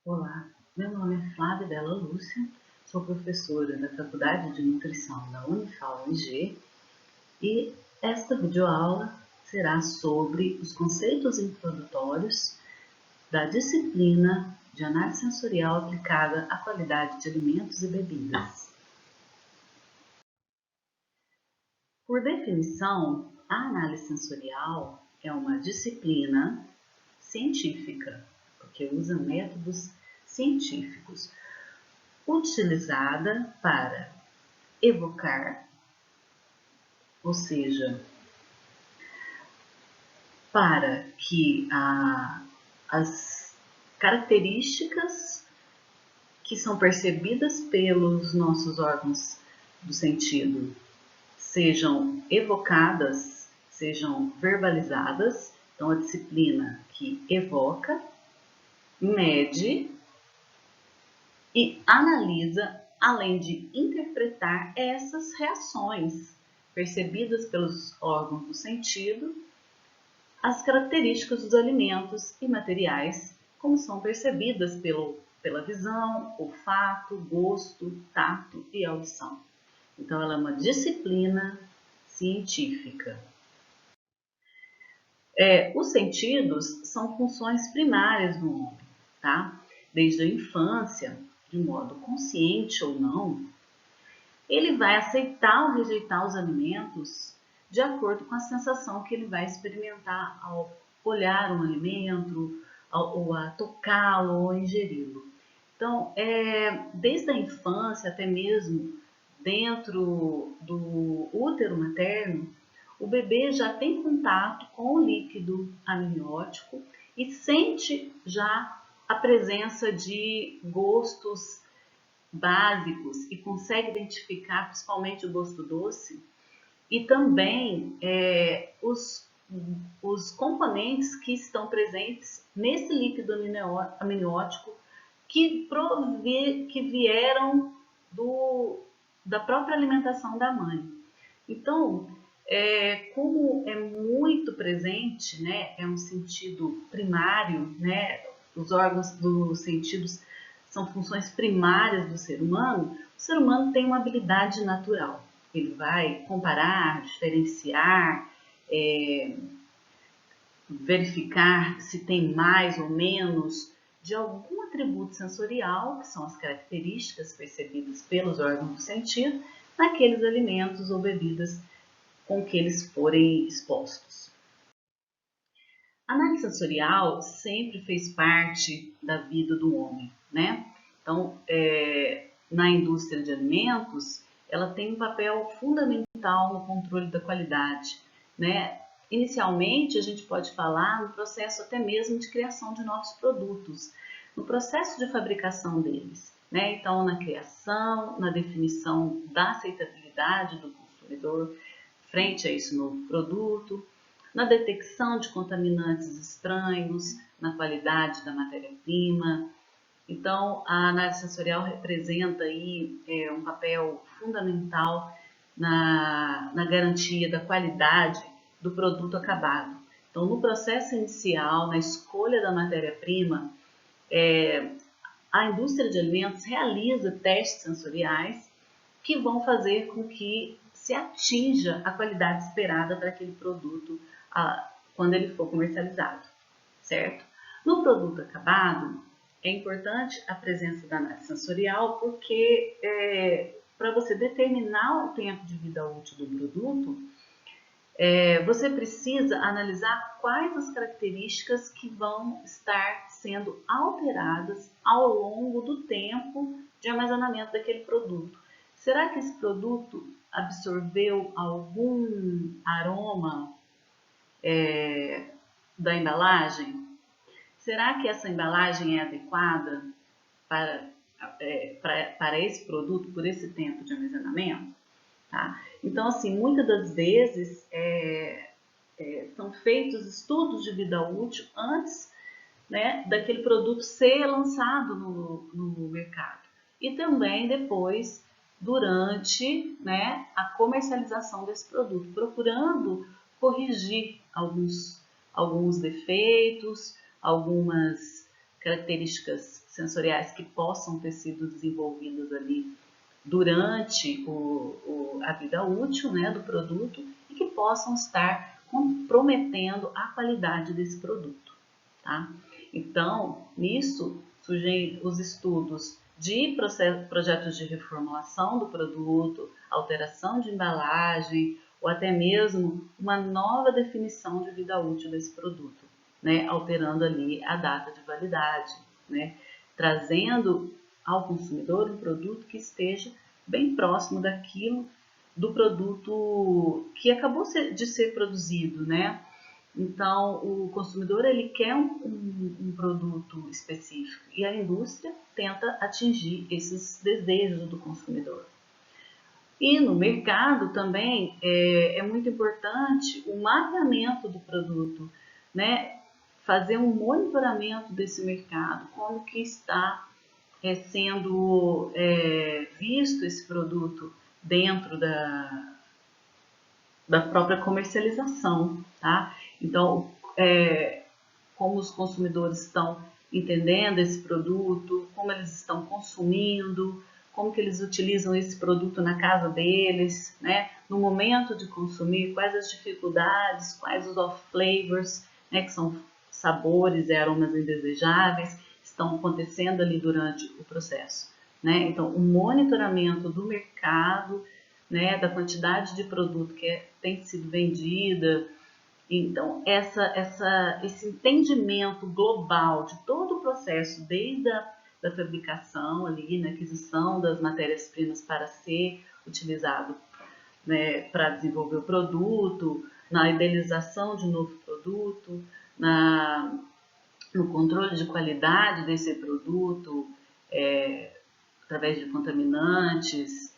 Olá, meu nome é Flávia Della Lúcia, sou professora da Faculdade de Nutrição da Unifal-UNG e esta videoaula será sobre os conceitos introdutórios da disciplina de análise sensorial aplicada à qualidade de alimentos e bebidas. Por definição, a análise sensorial é uma disciplina científica, porque usa métodos científicos, utilizada para evocar, ou seja, para que as características que são percebidas pelos nossos órgãos do sentido sejam evocadas, sejam verbalizadas. Então, a disciplina que evoca, mede e analisa, além de interpretar essas reações percebidas pelos órgãos do sentido, as características dos alimentos e materiais, como são percebidas pela visão, olfato, gosto, tato e audição. Então, ela é uma disciplina científica. Os sentidos são funções primárias do homem, tá? Desde a infância, de modo consciente ou não, ele vai aceitar ou rejeitar os alimentos de acordo com a sensação que ele vai experimentar ao olhar um alimento, ou a tocá-lo ou ingeri-lo. Então, desde a infância até mesmo dentro do útero materno, o bebê já tem contato com o líquido amniótico e sente já a presença de gostos básicos e consegue identificar principalmente o gosto doce e também os componentes que estão presentes nesse líquido amniótico que vieram da própria alimentação da mãe. Então, como é muito presente, né, é um sentido primário, né, os órgãos dos sentidos são funções primárias do ser humano, o ser humano tem uma habilidade natural. Ele vai comparar, diferenciar, verificar se tem mais ou menos de algum atributo sensorial, que são as características percebidas pelos órgãos do sentido, naqueles alimentos ou bebidas com que eles forem expostos. A análise sensorial sempre fez parte da vida do homem, né? Então, na indústria de alimentos, ela tem um papel fundamental no controle da qualidade, né? Inicialmente, a gente pode falar no processo até mesmo de criação de novos produtos, no processo de fabricação deles, né? Então, na criação, na definição da aceitabilidade do consumidor frente a esse novo produto, na detecção de contaminantes estranhos, na qualidade da matéria-prima. Então, a análise sensorial representa aí um papel fundamental na garantia da qualidade do produto acabado. Então, no processo inicial, na escolha da matéria-prima, a indústria de alimentos realiza testes sensoriais que vão fazer com que se atinja a qualidade esperada para aquele produto quando ele for comercializado, certo? No produto acabado, é importante a presença da análise sensorial porque para você determinar o tempo de vida útil do produto, você precisa analisar quais as características que vão estar sendo alteradas ao longo do tempo de armazenamento daquele produto. Será que esse produto absorveu algum aroma da embalagem? Será que essa embalagem é adequada para esse produto por esse tempo de armazenamento? Tá? Então, assim, muitas das vezes são feitos estudos de vida útil antes, né, daquele produto ser lançado no mercado. E também depois, durante, né, a comercialização desse produto, procurando corrigir alguns defeitos, algumas características sensoriais que possam ter sido desenvolvidas ali durante a vida útil, né, do produto e que possam estar comprometendo a qualidade desse produto, tá? Então, nisso surgem os estudos de projetos de reformulação do produto, alteração de embalagem ou até mesmo uma nova definição de vida útil desse produto, né, alterando ali a data de validade, né, trazendo ao consumidor um produto que esteja bem próximo daquilo do produto que acabou de ser produzido, né? Então, o consumidor ele quer um produto específico e a indústria tenta atingir esses desejos do consumidor. E no mercado também é muito importante o mapeamento do produto, né? Fazer um monitoramento desse mercado, como que está sendo visto esse produto dentro da própria comercialização, tá? Então, como os consumidores estão entendendo esse produto, como eles estão consumindo, como que eles utilizam esse produto na casa deles, né? No momento de consumir, quais as dificuldades, quais os off-flavors, né? Que são sabores e aromas indesejáveis, estão acontecendo ali durante o processo, né? Então, o monitoramento do mercado, né? Da quantidade de produto que tem sido vendida. Então, esse entendimento global de todo o processo, desde da fabricação ali, na aquisição das matérias-primas para ser utilizado, né, para desenvolver o produto, na idealização de um novo produto, no controle de qualidade desse produto, através de contaminantes,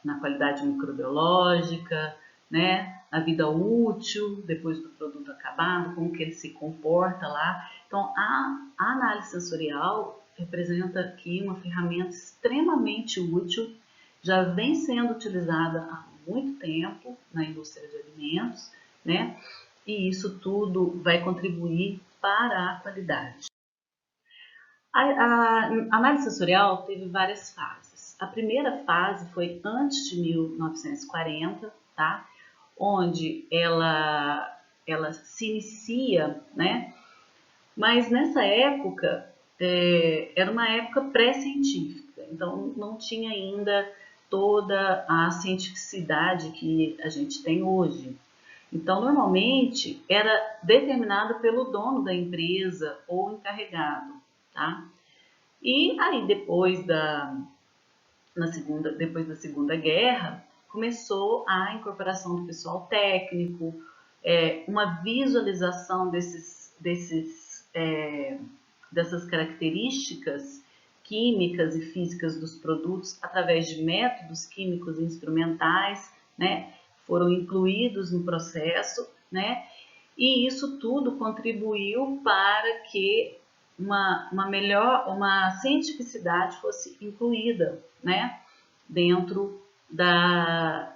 na qualidade microbiológica, né? A vida útil, depois do produto acabado, como que ele se comporta lá. Então, a análise sensorial representa aqui uma ferramenta extremamente útil, já vem sendo utilizada há muito tempo na indústria de alimentos, né? E isso tudo vai contribuir para a qualidade. A análise sensorial teve várias fases. A primeira fase foi antes de 1940, tá? Onde ela se inicia, né? Mas nessa época era uma época pré-científica, então não tinha ainda toda a cientificidade que a gente tem hoje. Então, normalmente era determinado pelo dono da empresa ou encarregado, tá? E aí depois da Segunda Guerra, começou a incorporação do pessoal técnico, uma visualização dessas características químicas e físicas dos produtos através de métodos químicos e instrumentais, né, foram incluídos no processo, né, e isso tudo contribuiu para que uma cientificidade fosse incluída, né, dentro da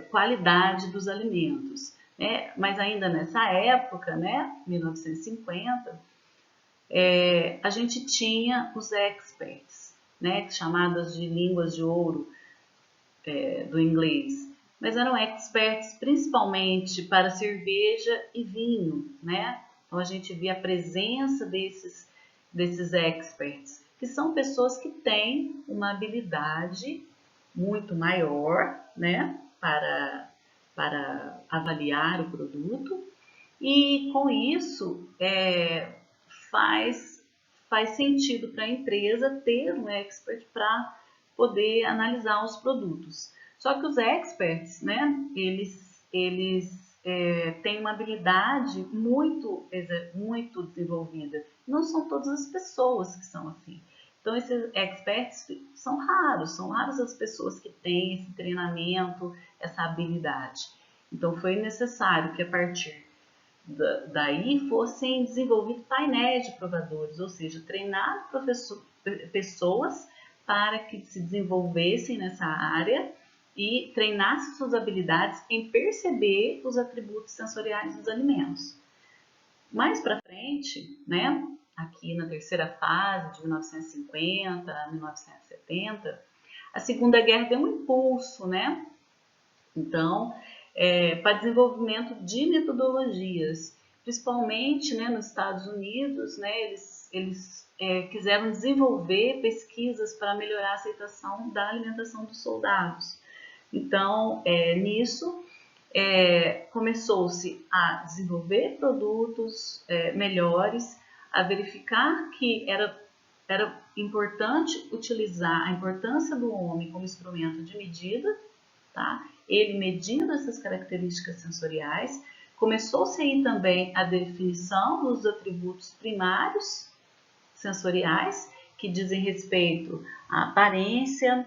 qualidade dos alimentos. Mas ainda nessa época, né, 1950, a gente tinha os experts, né, chamadas de línguas de ouro do inglês, mas eram experts principalmente para cerveja e vinho, né? Então a gente via a presença desses experts, que são pessoas que têm uma habilidade muito maior, né, para avaliar o produto, e com isso faz sentido para a empresa ter um expert para poder analisar os produtos. Só que os experts, né, eles têm uma habilidade muito desenvolvida. Não são todas as pessoas que são assim. Então, esses experts são raras as pessoas que têm esse treinamento, essa habilidade. Então, foi necessário que a partir daí fossem desenvolvidos painéis de provadores, ou seja, treinar pessoas para que se desenvolvessem nessa área e treinassem suas habilidades em perceber os atributos sensoriais dos alimentos. Mais para frente, né, aqui na terceira fase, de 1950 a 1970, a Segunda Guerra deu um impulso, né? Então, para desenvolvimento de metodologias, principalmente, né, nos Estados Unidos, né, eles quiseram desenvolver pesquisas para melhorar a aceitação da alimentação dos soldados. Então, nisso, começou-se a desenvolver produtos melhores, a verificar que era importante utilizar a importância do homem como instrumento de medida, tá? Ele medindo essas características sensoriais. Começou-se aí também a definição dos atributos primários sensoriais, que dizem respeito à aparência,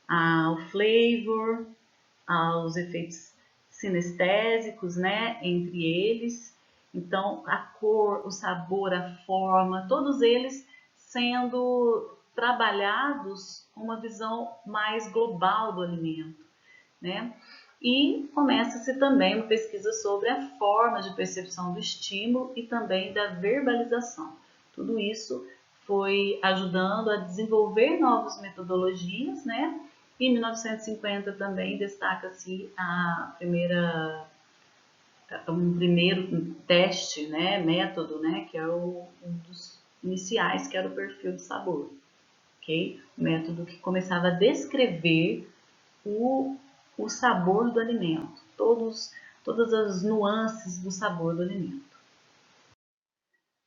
ao flavor, aos efeitos sinestésicos, né, entre eles. Então, a cor, o sabor, a forma, todos eles sendo trabalhados com uma visão mais global do alimento, né? E começa-se também uma pesquisa sobre a forma de percepção do estímulo e também da verbalização. Tudo isso foi ajudando a desenvolver novas metodologias, né? E em 1950 também destaca-se um primeiro teste, né, método, né, que é um dos iniciais, que era o perfil de sabor, ok? Um método que começava a descrever o sabor do alimento, todas as nuances do sabor do alimento.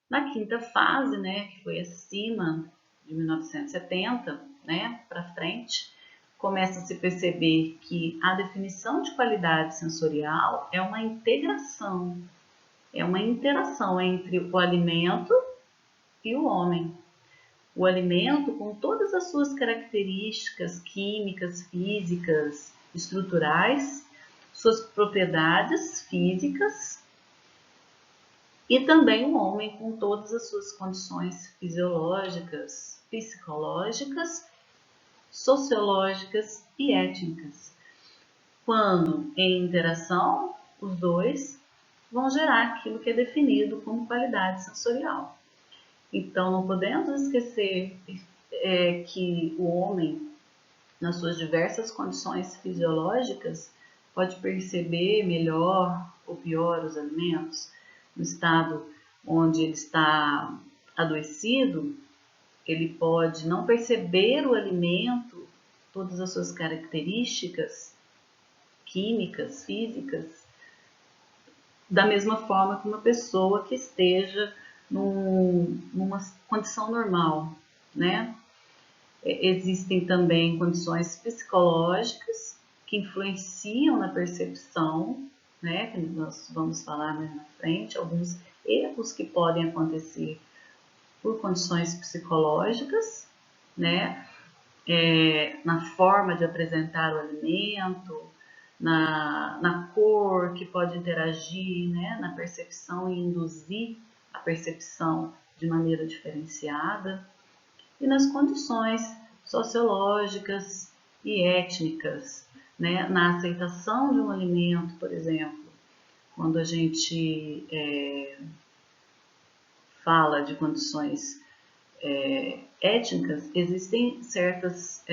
Na quinta fase, né, que foi acima de 1970, né, para frente, começa a se perceber que a definição de qualidade sensorial é uma integração, é uma interação entre o alimento e o homem. O alimento, com todas as suas características químicas, físicas, estruturais, suas propriedades físicas, e também o homem com todas as suas condições fisiológicas, psicológicas, sociológicas e étnicas. Quando em interação, os dois vão gerar aquilo que é definido como qualidade sensorial. Então, não podemos esquecer que o homem, nas suas diversas condições fisiológicas, pode perceber melhor ou pior os alimentos. No estado onde ele está adoecido, ele pode não perceber o alimento, todas as suas características químicas, físicas, da mesma forma que uma pessoa que esteja numa condição normal, né? Existem também condições psicológicas que influenciam na percepção, né? Que nós vamos falar mais na frente, alguns erros que podem acontecer por condições psicológicas, né? Na forma de apresentar o alimento, na cor que pode interagir, né? Na percepção e induzir a percepção de maneira diferenciada, e nas condições sociológicas e étnicas, né? Na aceitação de um alimento, por exemplo, quando a gente fala de condições étnicas, existem certas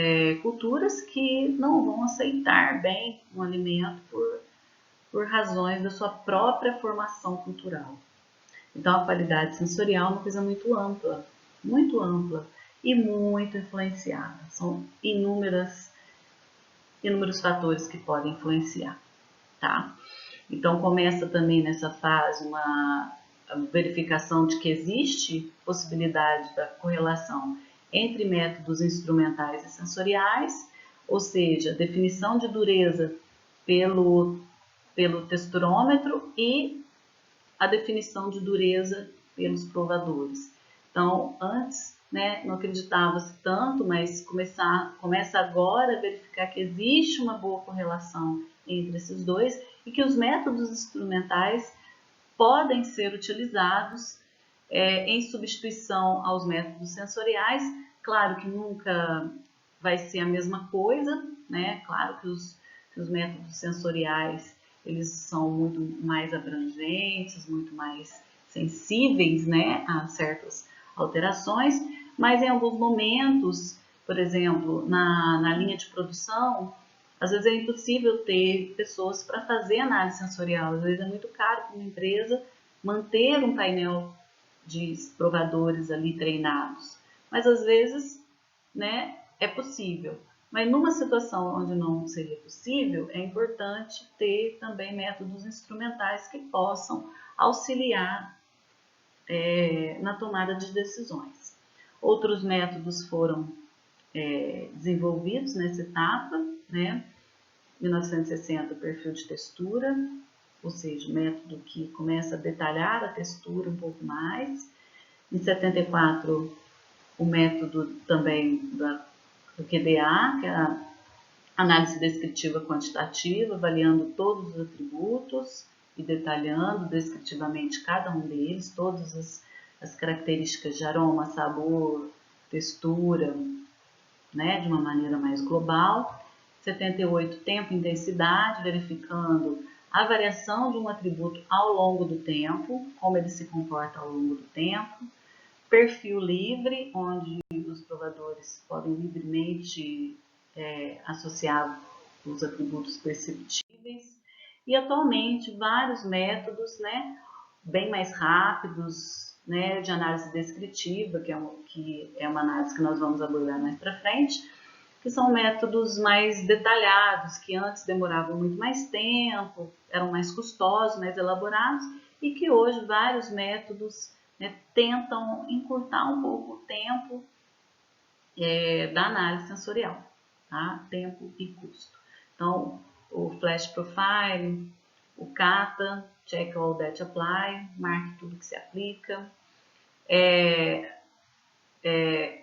culturas que não vão aceitar bem um alimento por razões da sua própria formação cultural. Então, a qualidade sensorial é uma coisa muito ampla e muito influenciada. São inúmeros fatores que podem influenciar, tá? Então, começa também nessa fase uma verificação de que existe possibilidade da correlação entre métodos instrumentais e sensoriais, ou seja, definição de dureza pelo texturômetro e a definição de dureza pelos provadores. Então, antes, né, não acreditava-se tanto, mas começa agora a verificar que existe uma boa correlação entre esses dois e que os métodos instrumentais podem ser utilizados em substituição aos métodos sensoriais. Claro que nunca vai ser a mesma coisa, né? Claro que os métodos sensoriais eles são muito mais abrangentes, muito mais sensíveis, né, a alterações, mas em alguns momentos, por exemplo, na linha de produção, às vezes é impossível ter pessoas para fazer análise sensorial, às vezes é muito caro para uma empresa manter um painel de provadores ali treinados, mas às vezes, né, é possível. Mas numa situação onde não seria possível, é importante ter também métodos instrumentais que possam auxiliar na tomada de decisões. Outros métodos foram desenvolvidos nessa etapa, né? 1960, perfil de textura, ou seja, método que começa a detalhar a textura um pouco mais. Em 74, o método também do QDA, que é a análise descritiva quantitativa, avaliando todos os atributos e detalhando descritivamente cada um deles, todas as características de aroma, sabor, textura, né, de uma maneira mais global. 78, tempo e intensidade, verificando a variação de um atributo ao longo do tempo, como ele se comporta ao longo do tempo. Perfil livre, onde os provadores podem livremente associar os atributos perceptíveis. E atualmente vários métodos, né, bem mais rápidos, né, de análise descritiva, que é uma análise que nós vamos abordar mais para frente, que são métodos mais detalhados, que antes demoravam muito mais tempo, eram mais custosos, mais elaborados, e que hoje vários métodos, né, tentam encurtar um pouco o tempo da análise sensorial, tá? Tempo e custo. Então, o Flash Profile, o CATA, Check All That Apply, marque tudo que se aplica,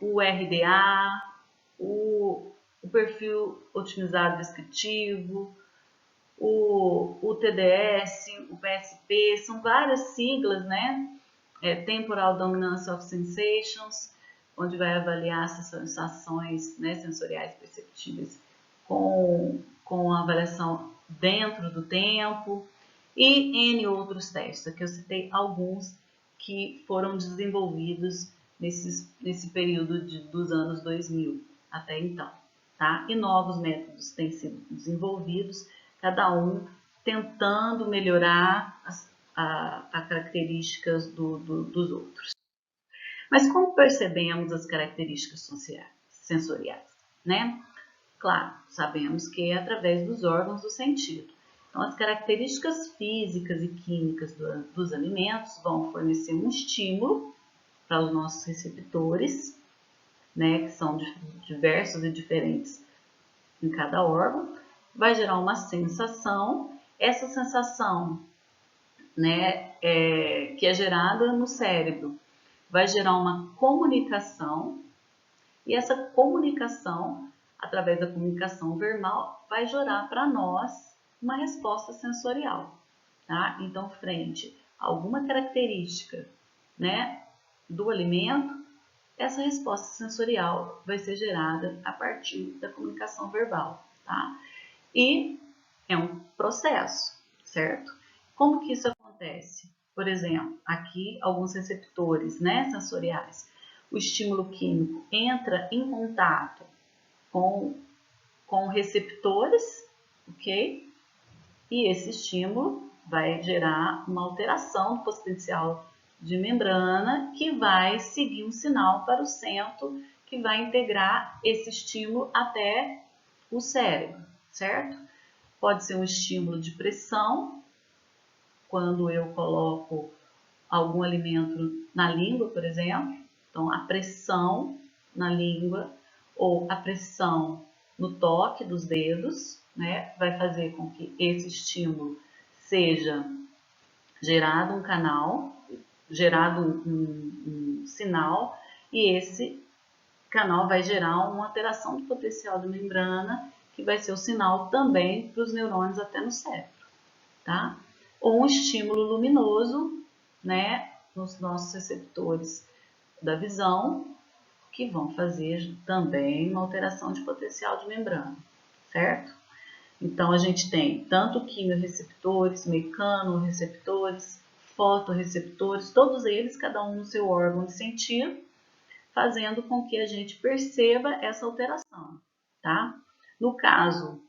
o RDA, o perfil otimizado descritivo, o TDS, o PSP, são várias siglas, né? Temporal Dominance of Sensations, onde vai avaliar as sensações, né, sensoriais perceptíveis com a avaliação dentro do tempo, e N outros testes. Aqui eu citei alguns que foram desenvolvidos nesse período dos anos 2000 até então, tá? E novos métodos têm sido desenvolvidos, cada um tentando melhorar as características dos outros. Mas como percebemos as características sensoriais, né? Claro, sabemos que é através dos órgãos do sentido. Então, as características físicas e químicas dos alimentos vão fornecer um estímulo para os nossos receptores, né, que são diversos e diferentes em cada órgão, vai gerar uma sensação. Essa sensação, né, que é gerada no cérebro, vai gerar uma comunicação, e essa comunicação, através da comunicação verbal, vai gerar para nós uma resposta sensorial, tá? Então, frente a alguma característica, né, do alimento, essa resposta sensorial vai ser gerada a partir da comunicação verbal, tá? E é um processo, certo? Como que isso acontece? Por exemplo, aqui alguns receptores, né, sensoriais. O estímulo químico entra em contato com receptores, ok? E esse estímulo vai gerar uma alteração do potencial de membrana que vai seguir um sinal para o centro que vai integrar esse estímulo até o cérebro, certo? Pode ser um estímulo de pressão, quando eu coloco algum alimento na língua, por exemplo. Então, a pressão na língua ou a pressão no toque dos dedos, né, vai fazer com que esse estímulo seja gerado um canal, gerado um sinal, e esse canal vai gerar uma alteração do potencial de membrana, que vai ser o sinal também para os neurônios até no cérebro, tá? Ou um estímulo luminoso, né, nos nossos receptores da visão, que vão fazer também uma alteração de potencial de membrana, certo? Então, a gente tem tanto quimioreceptores, mecanorreceptores, fotorreceptores, todos eles, cada um no seu órgão de sentir, fazendo com que a gente perceba essa alteração, tá? No caso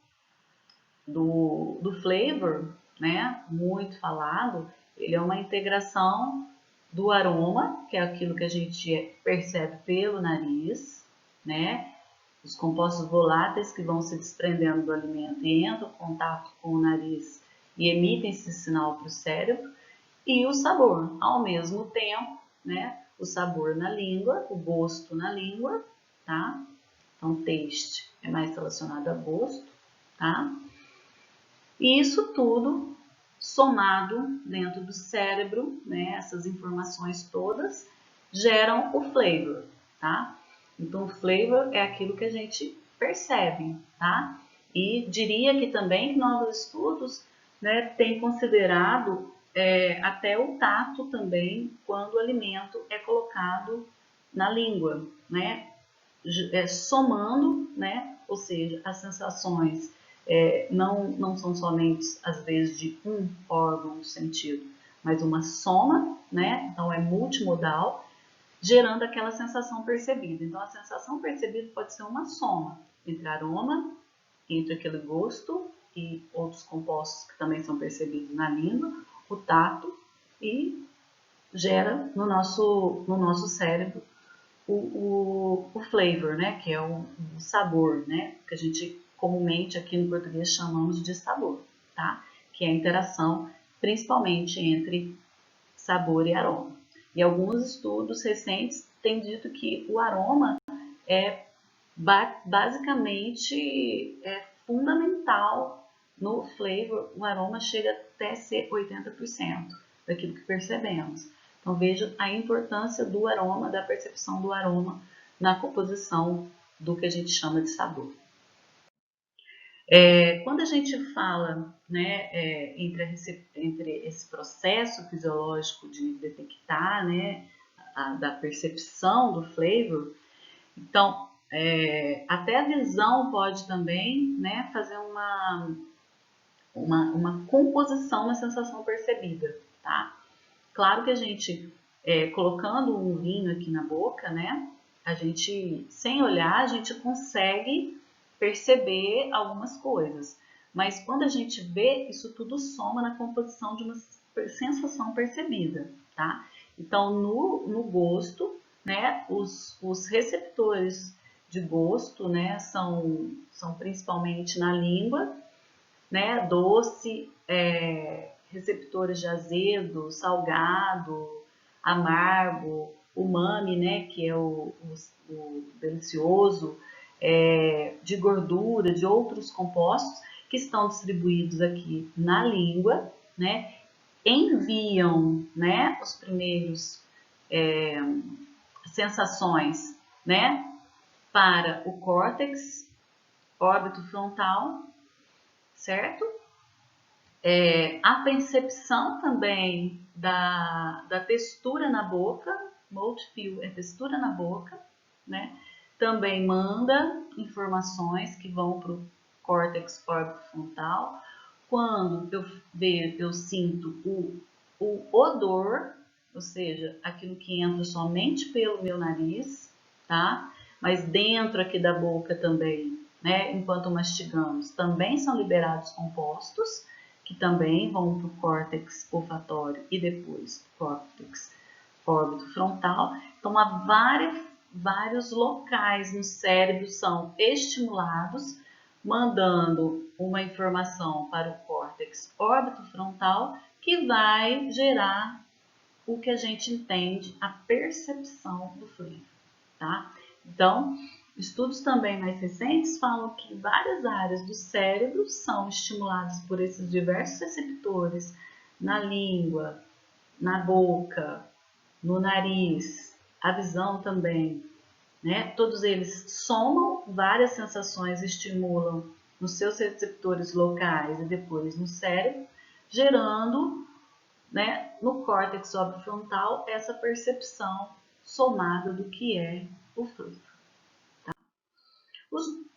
do flavor, né, muito falado, ele é uma integração do aroma, que é aquilo que a gente percebe pelo nariz, né? Os compostos voláteis que vão se desprendendo do alimento e entram em contato com o nariz e emitem esse sinal para o cérebro, e o sabor, ao mesmo tempo, né? O sabor na língua, o gosto na língua, tá? Então, taste é mais relacionado a gosto, tá? E isso tudo somado dentro do cérebro, né? Essas informações todas geram o flavor, tá? Então, o flavor é aquilo que a gente percebe, tá? E diria que também novos estudos, né, têm considerado até o tato também quando o alimento é colocado na língua, né? Somando, né? Ou seja, as sensações não são somente, às vezes, de um órgão do sentido, mas uma soma, né? Então, é multimodal, gerando aquela sensação percebida. Então, a sensação percebida pode ser uma soma entre aroma, entre aquele gosto e outros compostos que também são percebidos na língua, o tato, e gera no nosso cérebro o flavor, né, que é o sabor, né, que a gente comumente aqui no português chamamos de sabor, tá? Que é a interação principalmente entre sabor e aroma. E alguns estudos recentes têm dito que o aroma é basicamente fundamental no flavor. O aroma chega até ser 80% daquilo que percebemos. Então veja a importância do aroma, da percepção do aroma na composição do que a gente chama de sabor. Quando a gente fala, né, entre esse processo fisiológico de detectar, né, da percepção do flavor, então até a visão pode também, né, fazer uma composição na sensação percebida, tá? Claro que a gente, colocando um vinho aqui na boca, né, a gente, sem olhar, a gente consegue perceber algumas coisas. Mas quando a gente vê, isso tudo soma na composição de uma sensação percebida, tá? Então, no gosto, né, os receptores de gosto, né, são principalmente na língua, né, doce, receptores de azedo, salgado, amargo, umami, né, que é o delicioso, de gordura, de outros compostos que estão distribuídos aqui na língua, né, enviam, né, os primeiros sensações, né, para o córtex órbito frontal, certo? A percepção também da textura na boca, mouthfeel é textura na boca, né? Também manda informações que vão para o córtex órbito frontal. Quando eu sinto o odor, ou seja, aquilo que entra somente pelo meu nariz, tá? Mas dentro aqui da boca também, né? Enquanto mastigamos, também são liberados compostos que também vão para o córtex olfatório e depois para o córtex órbito frontal. Então, há vários locais no cérebro são estimulados, mandando uma informação para o córtex órbito frontal, que vai gerar o que a gente entende, a percepção do flavor, tá? Então, estudos também mais recentes falam que várias áreas do cérebro são estimuladas por esses diversos receptores na língua, na boca, no nariz, a visão também, né? Todos eles somam várias sensações, estimulam nos seus receptores locais e depois no cérebro, gerando, né, no córtex orbitofrontal essa percepção somada do que é o flavor. Tá?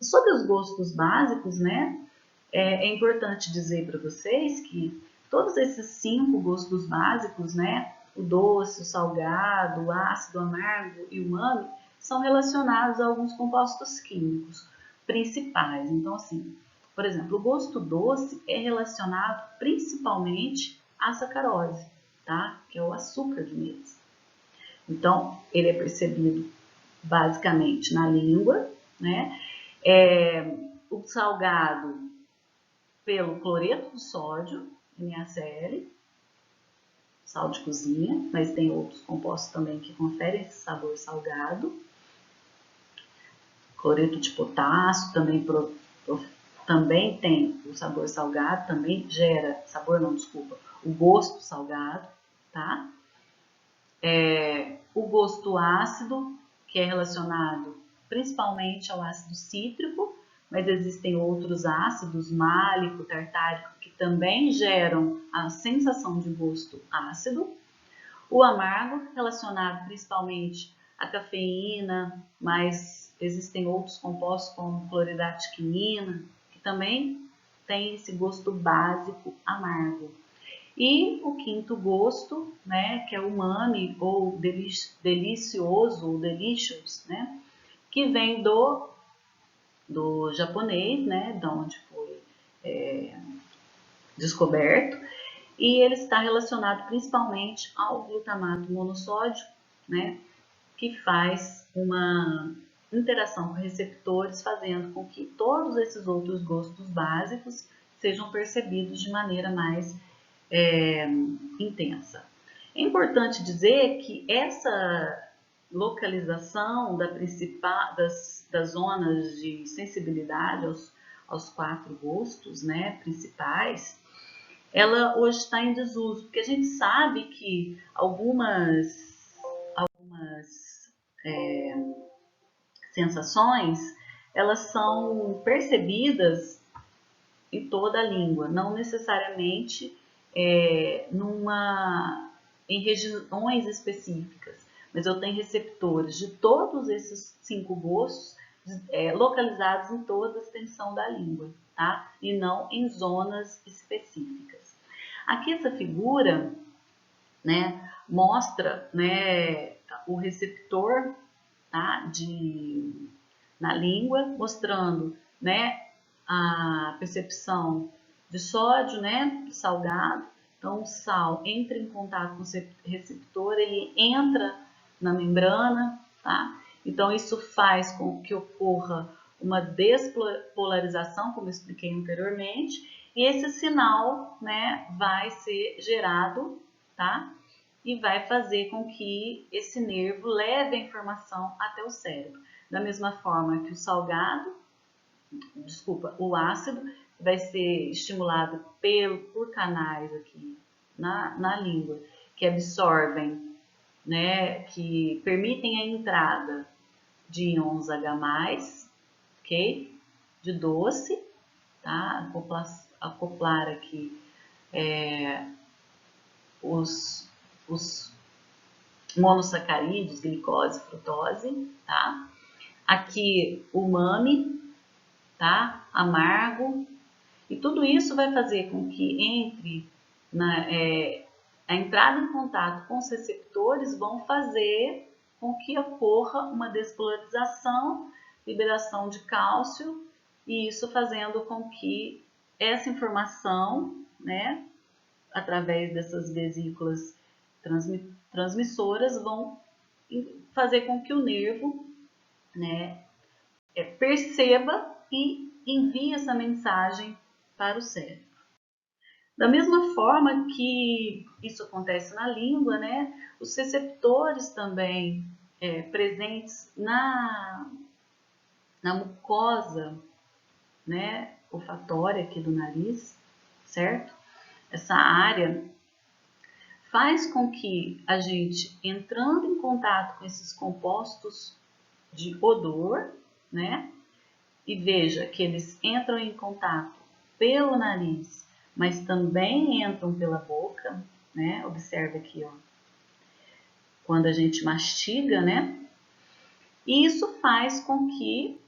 Sobre os gostos básicos, né, é importante dizer para vocês que Todos esses 5 gostos básicos, né? O doce, o salgado, o ácido, o amargo e o umami, são relacionados a alguns compostos químicos principais. Então, assim, por exemplo, o gosto doce é relacionado principalmente à sacarose, tá? Que é o açúcar de mesa. Então, ele é percebido basicamente na língua, né? O salgado pelo cloreto do sódio, NaCl, sal de cozinha, mas tem outros compostos também que conferem esse sabor salgado. Cloreto de potássio também tem o sabor salgado, também gera, o gosto salgado, tá? O gosto ácido, que é relacionado principalmente ao ácido cítrico, mas existem outros ácidos, málico, tartárico, que também geram a sensação de gosto ácido. O amargo, relacionado principalmente à cafeína, mas existem outros compostos como cloridato-quinina, que também tem esse gosto básico amargo. E o quinto gosto, né, que é o umami, ou delicioso, ou delicious, né, que vem do japonês, né, de onde foi descoberto, e ele está relacionado principalmente ao glutamato monossódico, né, que faz uma interação com receptores, fazendo com que todos esses outros gostos básicos sejam percebidos de maneira mais intensa. É importante dizer que essa localização das zonas de sensibilidade aos 4 gostos, né, principais, ela hoje está em desuso, porque a gente sabe que algumas sensações, elas são percebidas em toda a língua, não necessariamente em regiões específicas, mas eu tenho receptores de todos esses 5 gostos localizados em toda a extensão da língua, tá? E não em zonas específicas. Aqui essa figura, né, mostra, né, o receptor, tá, na língua, mostrando, né, a percepção de sódio, né, salgado. Então, o sal entra em contato com o receptor, ele entra na membrana, tá? Então, isso faz com que ocorra uma despolarização, como eu expliquei anteriormente, e esse sinal, né, vai ser gerado, tá? E vai fazer com que esse nervo leve a informação até o cérebro. Da mesma forma que o ácido vai ser estimulado por canais aqui na língua, que absorvem, né, que permitem a entrada de íons H+, ok? De doce, tá? Acoplar aqui os monossacarídeos, glicose, frutose, tá? Aqui o umami, tá? Amargo, e tudo isso vai fazer com que a entrada em contato com os receptores vão fazer com que ocorra uma despolarização, liberação de cálcio, e isso fazendo com que essa informação, né, através dessas vesículas transmissoras, vão fazer com que o nervo, né, perceba e envie essa mensagem para o cérebro. Da mesma forma que isso acontece na língua, né, os receptores também presentes na mucosa, né, olfatória aqui do nariz, certo? Essa área faz com que a gente, entrando em contato com esses compostos de odor, né, e veja que eles entram em contato pelo nariz, mas também entram pela boca, né? Observe aqui, ó, quando a gente mastiga, né? Isso faz com que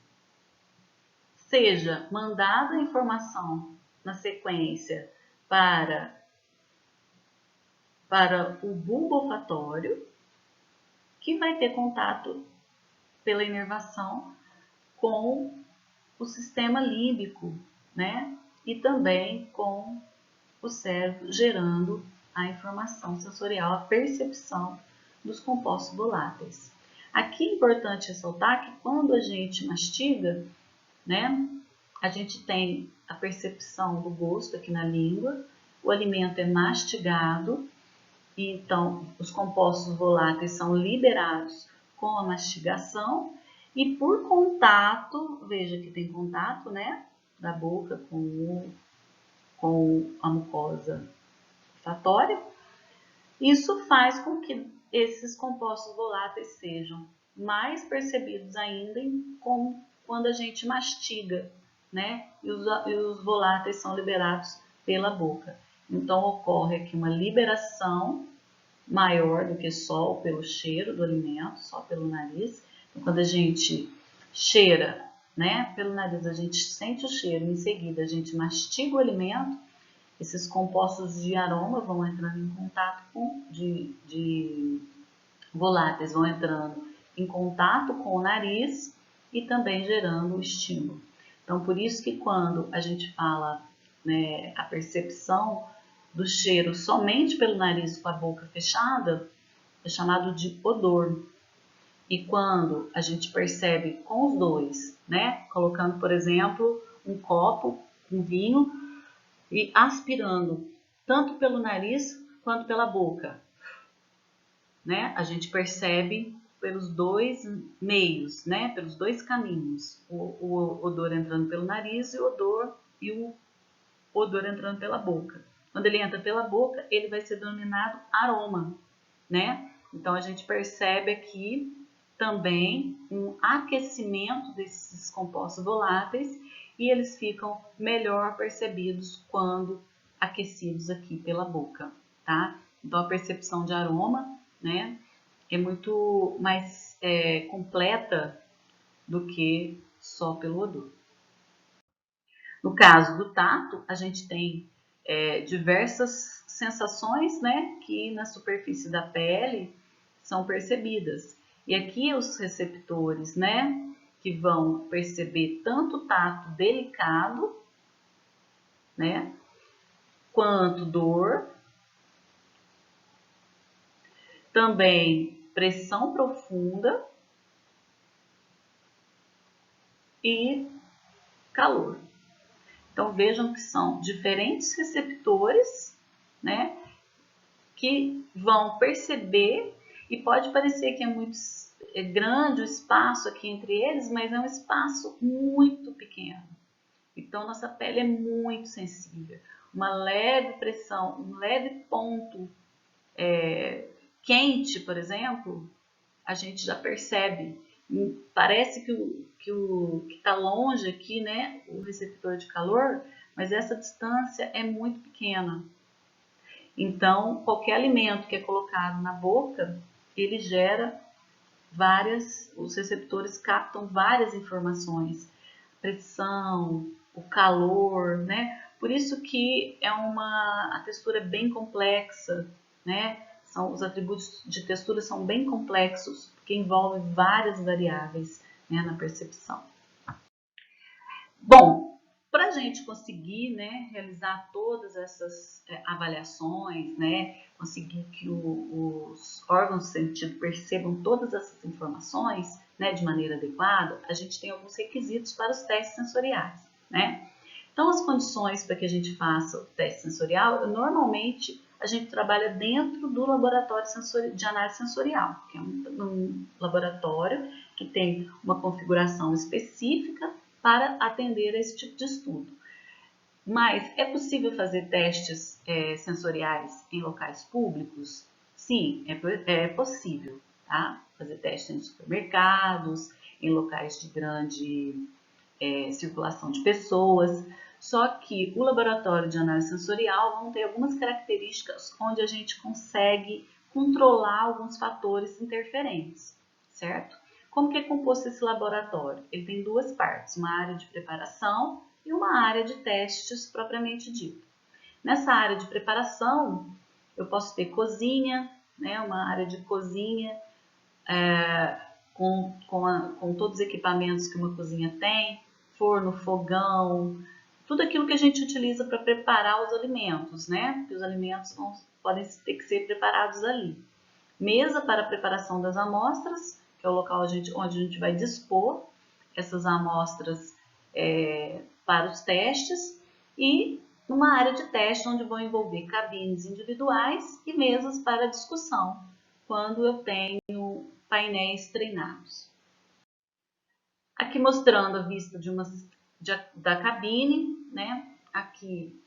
seja mandada a informação na sequência para para o bulbo olfatório, que vai ter contato pela inervação com o sistema límbico, né? E também com o cérebro, gerando a informação sensorial, a percepção dos compostos voláteis. Aqui é importante ressaltar que quando a gente mastiga, né, a gente tem a percepção do gosto aqui na língua, o alimento é mastigado, e então os compostos voláteis são liberados com a mastigação e por contato, veja que tem contato, né, da boca com a mucosa olfatória, isso faz com que esses compostos voláteis sejam mais percebidos ainda quando a gente mastiga, né? E os voláteis são liberados pela boca. Então, ocorre aqui uma liberação maior do que só pelo cheiro do alimento, só pelo nariz. Então, quando a gente cheira, né, pelo nariz, a gente sente o cheiro, em seguida a gente mastiga o alimento, esses compostos de aroma vão entrando em contato de voláteis, vão entrando em contato com o nariz e também gerando o estímulo. Então, por isso que quando a gente fala, né, a percepção do cheiro somente pelo nariz com a boca fechada, é chamado de odor. E quando a gente percebe com os dois, né, colocando, por exemplo, um copo com vinho e aspirando tanto pelo nariz quanto pela boca, né? A gente percebe pelos dois meios, né? Pelos dois caminhos, o odor entrando pelo nariz e o odor entrando pela boca. Quando ele entra pela boca, ele vai ser denominado aroma, né? Então a gente percebe aqui também um aquecimento desses compostos voláteis e eles ficam melhor percebidos quando aquecidos aqui pela boca, tá? Então a percepção de aroma, né, é muito mais completa do que só pelo odor. No caso do tato, a gente tem diversas sensações, né, que na superfície da pele são percebidas. E aqui os receptores, né, que vão perceber tanto o tato delicado, né, quanto dor, também pressão profunda e calor. Então vejam que são diferentes receptores, né, que vão perceber, e pode parecer que é muito grande o espaço aqui entre eles, mas é um espaço muito pequeno. Então nossa pele é muito sensível. Uma leve pressão, um leve ponto quente, por exemplo, a gente já percebe. Parece que está longe aqui, né, o receptor de calor, mas essa distância é muito pequena. Então, qualquer alimento que é colocado na boca, ele gera os receptores captam várias informações, pressão, o calor, né? Por isso que a textura é bem complexa, né? Os atributos de textura são bem complexos, porque envolve várias variáveis, né, na percepção. Bom, para a gente conseguir, né, realizar todas essas avaliações, né, conseguir que os órgãos do sentido percebam todas essas informações, né, de maneira adequada, a gente tem alguns requisitos para os testes sensoriais, né? Então, as condições para que a gente faça o teste sensorial, normalmente a gente trabalha dentro do laboratório de análise sensorial, que é um laboratório que tem uma configuração específica para atender a esse tipo de estudo. Mas é possível fazer testes sensoriais em locais públicos? Sim, é possível, tá? Fazer testes em supermercados, em locais de grande circulação de pessoas. Só que o laboratório de análise sensorial vão ter algumas características onde a gente consegue controlar alguns fatores interferentes, certo? Como que é composto esse laboratório? Ele tem duas partes, uma área de preparação e uma área de testes propriamente dito. Nessa área de preparação, Eu posso ter cozinha, né, uma área de cozinha, com todos os equipamentos que uma cozinha tem, forno, fogão, tudo aquilo que a gente utiliza para preparar os alimentos, né? Porque os alimentos podem ter que ser preparados ali. Mesa para a preparação das amostras, que é o local onde a gente vai dispor essas amostras para os testes, e uma área de teste onde vão envolver cabines individuais e mesas para discussão, quando eu tenho painéis treinados. Aqui mostrando a vista da cabine, né? Aqui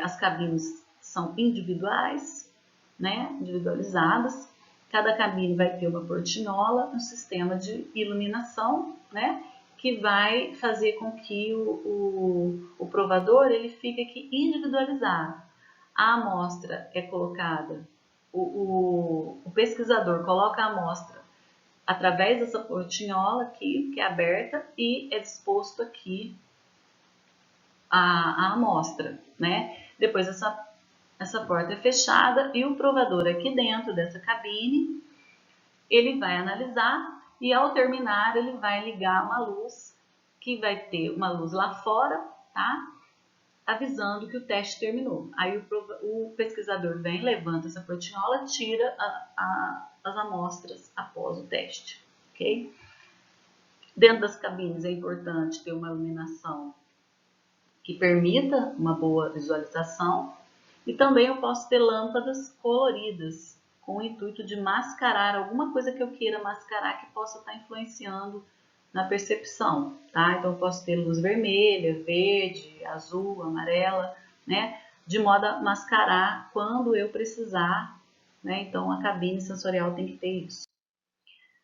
as cabines são individuais, né? Individualizadas. Cada cabine vai ter uma portinhola, um sistema de iluminação, né? Que vai fazer com que o provador ele fique aqui individualizado. A amostra é colocada, o pesquisador coloca a amostra através dessa portinhola aqui, que é aberta, e é disposto aqui a amostra, né? Depois essa porta é fechada e o provador aqui dentro dessa cabine, ele vai analisar e ao terminar ele vai ligar uma luz, que vai ter uma luz lá fora, tá? Avisando que o teste terminou. Aí o pesquisador vem, levanta essa portinhola, tira as amostras após o teste, ok? Dentro das cabines é importante ter uma iluminação que permita uma boa visualização, e também eu posso ter lâmpadas coloridas com o intuito de mascarar alguma coisa que eu queira mascarar que possa estar influenciando na percepção, tá? Então eu posso ter luz vermelha, verde, azul, amarela, né? De modo a mascarar quando eu precisar, né? Então a cabine sensorial tem que ter isso.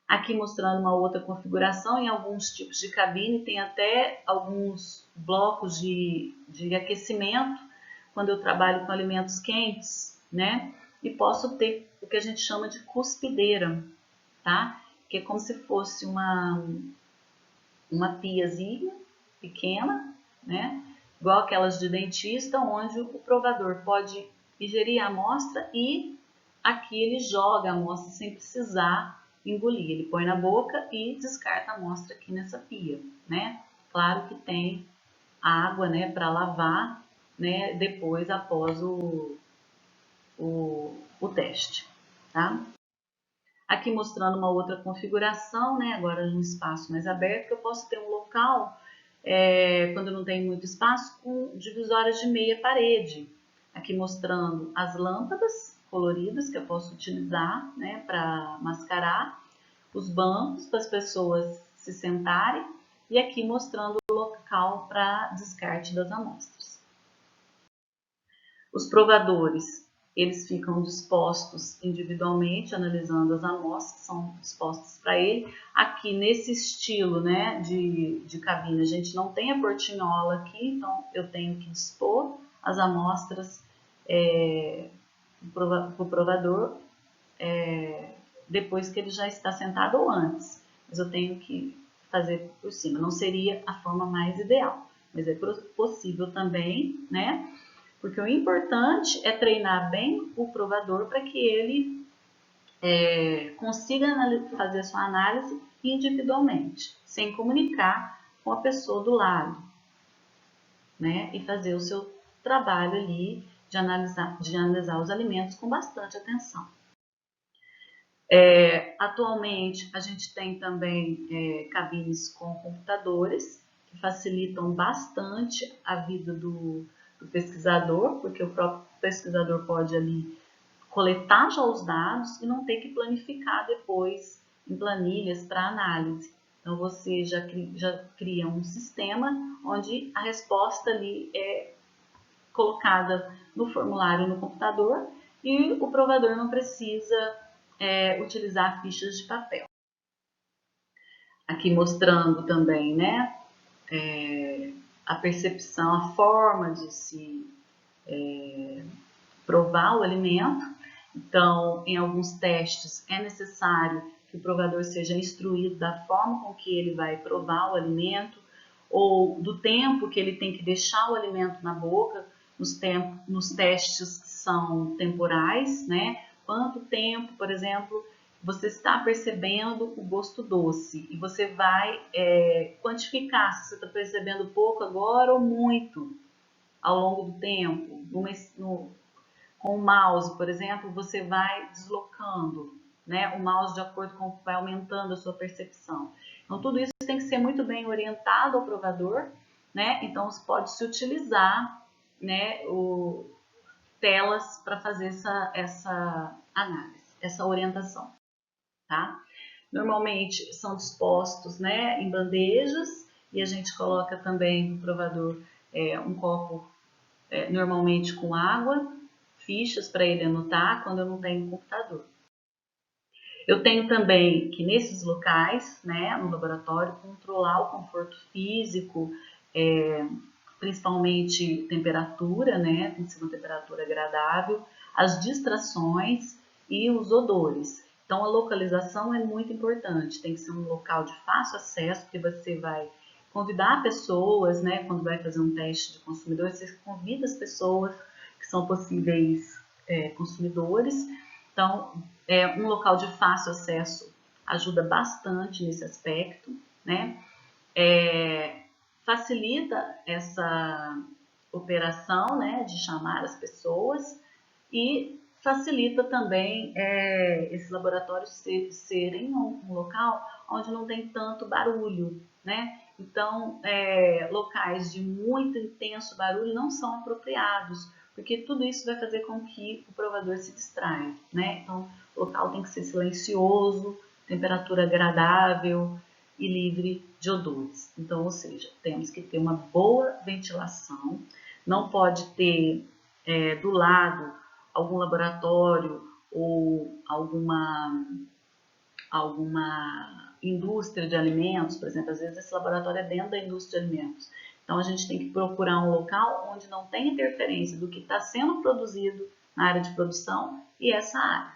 Aqui mostrando uma outra configuração, em alguns tipos de cabine tem até alguns blocos de aquecimento, quando eu trabalho com alimentos quentes, né? E posso ter o que a gente chama de cuspideira, tá? Que é como se fosse uma piazinha pequena, né? Igual aquelas de dentista, onde o provador pode ingerir a amostra e aqui ele joga a amostra sem precisar engolir. Ele põe na boca e descarta a amostra aqui nessa pia, né? Claro que tem água, né, para lavar, né, depois após o teste, tá? Aqui mostrando uma outra configuração, né, agora num espaço mais aberto, que eu posso ter um local, quando não tem muito espaço, com divisórias de meia parede. Aqui mostrando as lâmpadas coloridas que eu posso utilizar, né, para mascarar, os bancos para as pessoas se sentarem, e aqui mostrando o local para descarte das amostras. Os provadores, eles ficam dispostos individualmente, analisando as amostras, são dispostos para ele. Aqui nesse estilo, né, de cabine, a gente não tem a portinhola aqui, então eu tenho que dispor as amostras para o provador depois que ele já está sentado ou antes, mas eu tenho que fazer por cima. Não seria a forma mais ideal, mas é possível também, né? Porque o importante é treinar bem o provador para que ele consiga fazer a sua análise individualmente, sem comunicar com a pessoa do lado, né? E fazer o seu trabalho ali de analisar os alimentos com bastante atenção. Atualmente a gente tem também cabines com computadores que facilitam bastante a vida do pesquisador, porque o próprio pesquisador pode ali coletar já os dados e não ter que planificar depois em planilhas para análise. Então você já cria um sistema onde a resposta ali é colocada no formulário no computador e o provador não precisa utilizar fichas de papel. Aqui mostrando também, né, a percepção, a forma de se provar o alimento. Então, em alguns testes é necessário que o provador seja instruído da forma com que ele vai provar o alimento ou do tempo que ele tem que deixar o alimento na boca nos testes que são temporais, né? Quanto tempo, por exemplo, você está percebendo o gosto doce e você vai quantificar se você está percebendo pouco agora ou muito ao longo do tempo. Com o mouse, por exemplo, você vai deslocando, né, o mouse de acordo com vai aumentando a sua percepção. Então, tudo isso tem que ser muito bem orientado ao provador, né? Então, pode-se utilizar, né, telas para fazer essa análise, essa orientação, tá? Normalmente são dispostos, né, em bandejas e a gente coloca também no provador um copo normalmente com água, fichas para ele anotar quando eu não tenho computador. Eu tenho também que nesses locais, né, no laboratório, controlar o conforto físico, principalmente temperatura, né, tem que ser uma temperatura agradável, as distrações e os odores. Então a localização é muito importante, tem que ser um local de fácil acesso, porque você vai convidar pessoas, né, quando vai fazer um teste de consumidor, você convida as pessoas que são possíveis consumidores. Então, um local de fácil acesso ajuda bastante nesse aspecto, né? Facilita essa operação, né, de chamar as pessoas e facilita também esses laboratórios serem um local onde não tem tanto barulho, né? Então, locais de muito intenso barulho não são apropriados, porque tudo isso vai fazer com que o provador se distraia, né? Então, o local tem que ser silencioso, temperatura agradável e livre de odores. Então, ou seja, temos que ter uma boa ventilação, não pode ter do lado algum laboratório ou alguma indústria de alimentos, por exemplo, às vezes esse laboratório é dentro da indústria de alimentos. Então a gente tem que procurar um local onde não tem interferência do que está sendo produzido na área de produção e essa área,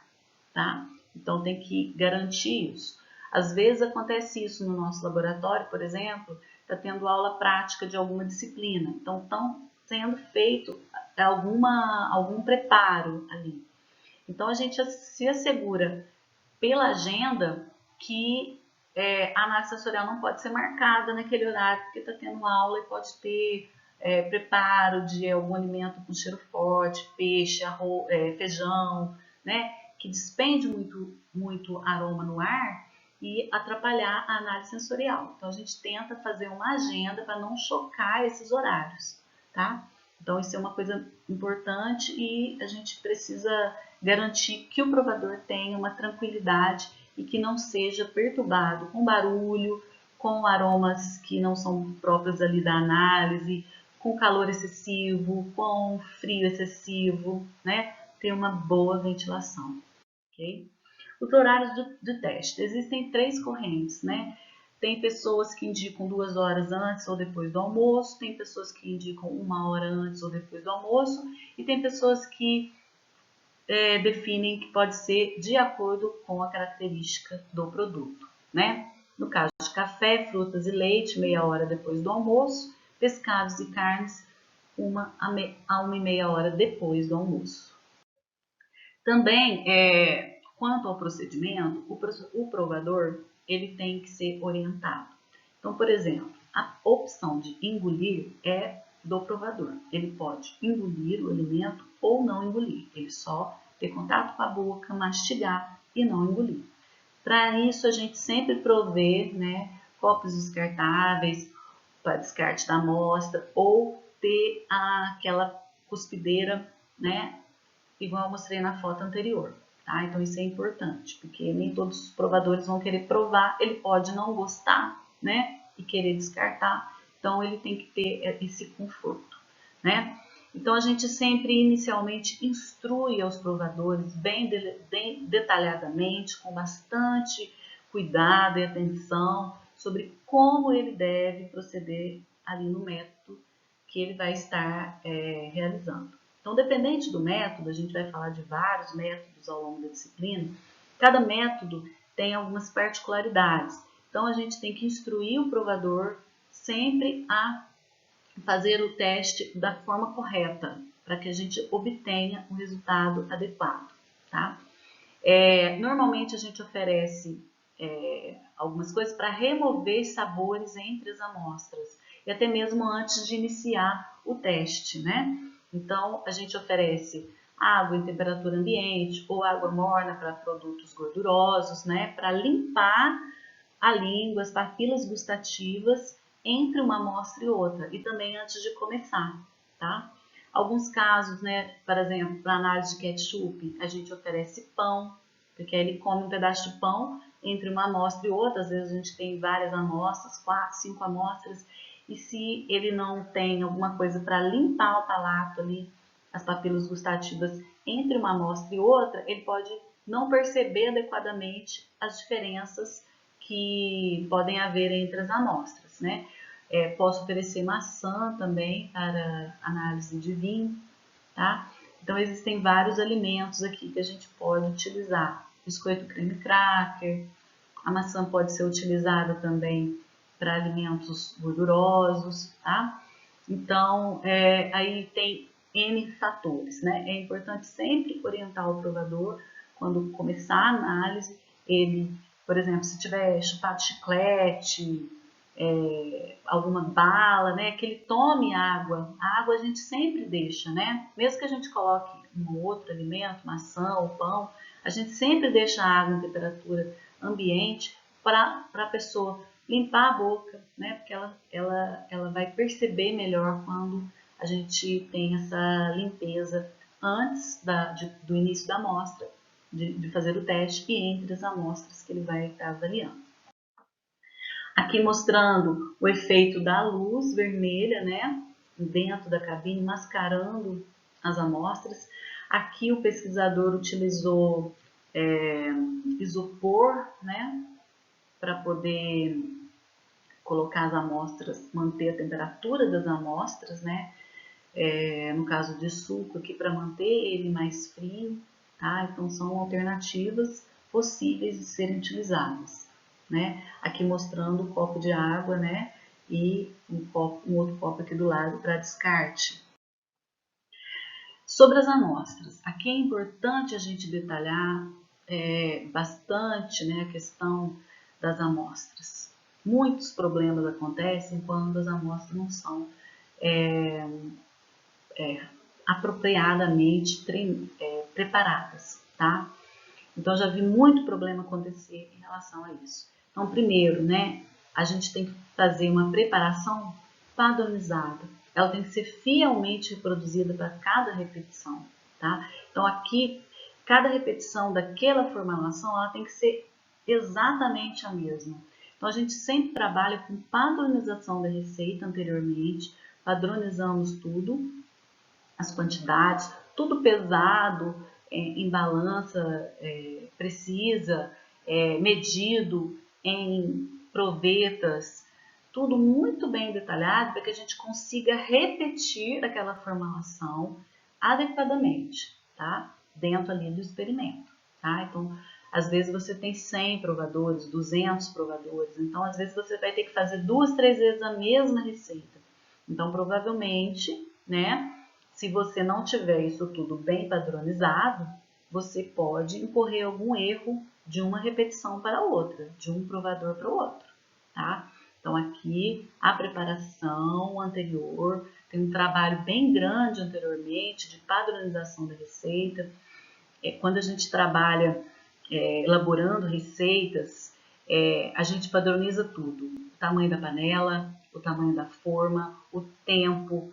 tá? Então tem que garantir isso. Às vezes acontece isso no nosso laboratório, por exemplo, está tendo aula prática de alguma disciplina, então estão sendo feito algum preparo ali. Então a gente se assegura pela agenda que a análise sensorial não pode ser marcada naquele horário, porque está tendo aula e pode ter preparo de algum alimento com cheiro forte, peixe, arroz, feijão, né, que despende muito aroma no ar e atrapalhar a análise sensorial. Então a gente tenta fazer uma agenda para não chocar esses horários, tá? Então isso é uma coisa importante e a gente precisa garantir que o provador tenha uma tranquilidade e que não seja perturbado com barulho, com aromas que não são próprios ali da análise, com calor excessivo, com frio excessivo, né? Ter uma boa ventilação, ok? Os horários de teste. Existem 3 correntes, né? Tem pessoas que indicam 2 horas antes ou depois do almoço, tem pessoas que indicam 1 hora antes ou depois do almoço, e tem pessoas que definem que pode ser de acordo com a característica do produto, né? No caso de café, frutas e leite, meia hora depois do almoço, pescados e carnes, 1 a 1,5 hora depois do almoço. Também, quanto ao procedimento, o provador ele tem que ser orientado. Então, por exemplo, a opção de engolir é do provador. Ele pode engolir o alimento ou não engolir. Ele só ter contato com a boca, mastigar e não engolir. Para isso, a gente sempre provê, né, copos descartáveis para descarte da amostra ou ter aquela cuspideira, né, igual eu mostrei na foto anterior. Tá? Então isso é importante, porque nem todos os provadores vão querer provar, ele pode não gostar, né, e querer descartar, então ele tem que ter esse conforto, né? Então a gente sempre inicialmente instrui aos provadores bem detalhadamente, com bastante cuidado e atenção sobre como ele deve proceder ali no método que ele vai estar realizando. Então, dependente do método, a gente vai falar de vários métodos ao longo da disciplina, cada método tem algumas particularidades. Então, a gente tem que instruir o provador sempre a fazer o teste da forma correta, para que a gente obtenha um resultado adequado, tá? Normalmente a gente oferece algumas coisas para remover sabores entre as amostras e até mesmo antes de iniciar o teste, né? Então a gente oferece água em temperatura ambiente ou água morna para produtos gordurosos, né? Para limpar a língua, as papilas gustativas entre uma amostra e outra e também antes de começar, tá? Alguns casos, né, por exemplo, para análise de ketchup, a gente oferece pão, porque aí ele come um pedaço de pão entre uma amostra e outra. Às vezes a gente tem várias amostras, 4, 5 amostras, e se ele não tem alguma coisa para limpar o palato ali, as papilas gustativas entre uma amostra e outra, ele pode não perceber adequadamente as diferenças que podem haver entre as amostras, né? Posso oferecer maçã também para análise de vinho, tá? Então, existem vários alimentos aqui que a gente pode utilizar. Biscoito creme cracker, a maçã pode ser utilizada também para alimentos gordurosos, tá? Então, aí tem N fatores, né? É importante sempre orientar o provador quando começar a análise, ele, por exemplo, se tiver chupado chiclete, alguma bala, né, que ele tome água. A água a gente sempre deixa, né? Mesmo que a gente coloque um outro alimento, maçã ou pão, a gente sempre deixa a água em temperatura ambiente para a pessoa limpar a boca, né? Porque ela vai perceber melhor quando a gente tem essa limpeza antes do início da amostra, de fazer o teste e entre as amostras que ele vai estar avaliando. Aqui mostrando o efeito da luz vermelha, né, dentro da cabine, mascarando as amostras. Aqui o pesquisador utilizou isopor, né, para poder colocar as amostras, manter a temperatura das amostras, né, no caso de suco aqui para manter ele mais frio, tá? Então são alternativas possíveis de serem utilizadas, né? Aqui mostrando o copo de água, né? E um outro copo aqui do lado para descarte. Sobre as amostras, aqui é importante a gente detalhar bastante, né, a questão das amostras. Muitos problemas acontecem quando as amostras não são apropriadamente preparadas, tá? Então, já vi muito problema acontecer em relação a isso. Então, primeiro, né, a gente tem que fazer uma preparação padronizada. Ela tem que ser fielmente reproduzida para cada repetição, tá? Então, aqui, cada repetição daquela formulação, ela tem que ser exatamente a mesma. Então, a gente sempre trabalha com padronização da receita anteriormente, padronizamos tudo, as quantidades, tudo pesado, em balança precisa, medido em provetas, tudo muito bem detalhado para que a gente consiga repetir aquela formulação adequadamente, tá? Dentro ali do experimento, tá? Então, às vezes você tem 100 provadores, 200 provadores, então às vezes você vai ter que fazer 2, 3 vezes a mesma receita. Então, provavelmente, né? Se você não tiver isso tudo bem padronizado, você pode incorrer algum erro de uma repetição para outra, de um provador para o outro, tá? Então, aqui, a preparação anterior, tem um trabalho bem grande anteriormente de padronização da receita. Quando a gente trabalha elaborando receitas, a gente padroniza tudo. O tamanho da panela, o tamanho da forma, o tempo,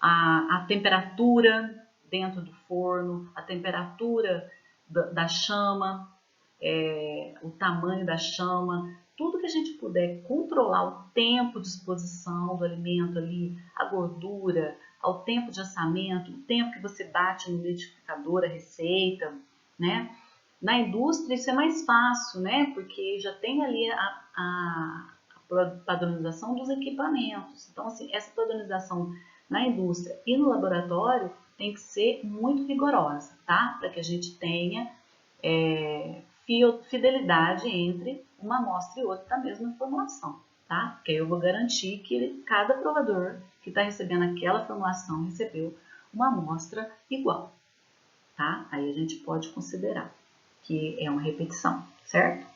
a temperatura dentro do forno, a temperatura da chama, o tamanho da chama, tudo que a gente puder controlar o tempo de exposição do alimento ali, a gordura, ao tempo de assamento, o tempo que você bate no liquidificador, a receita, né? Na indústria isso é mais fácil, né? Porque já tem ali a padronização dos equipamentos. Então, assim, essa padronização na indústria e no laboratório tem que ser muito rigorosa, tá? Para que a gente tenha fidelidade entre uma amostra e outra da mesma formulação, tá? Porque aí eu vou garantir que cada provador que está recebendo aquela formulação recebeu uma amostra igual, tá? Aí a gente pode considerar que é uma repetição, certo?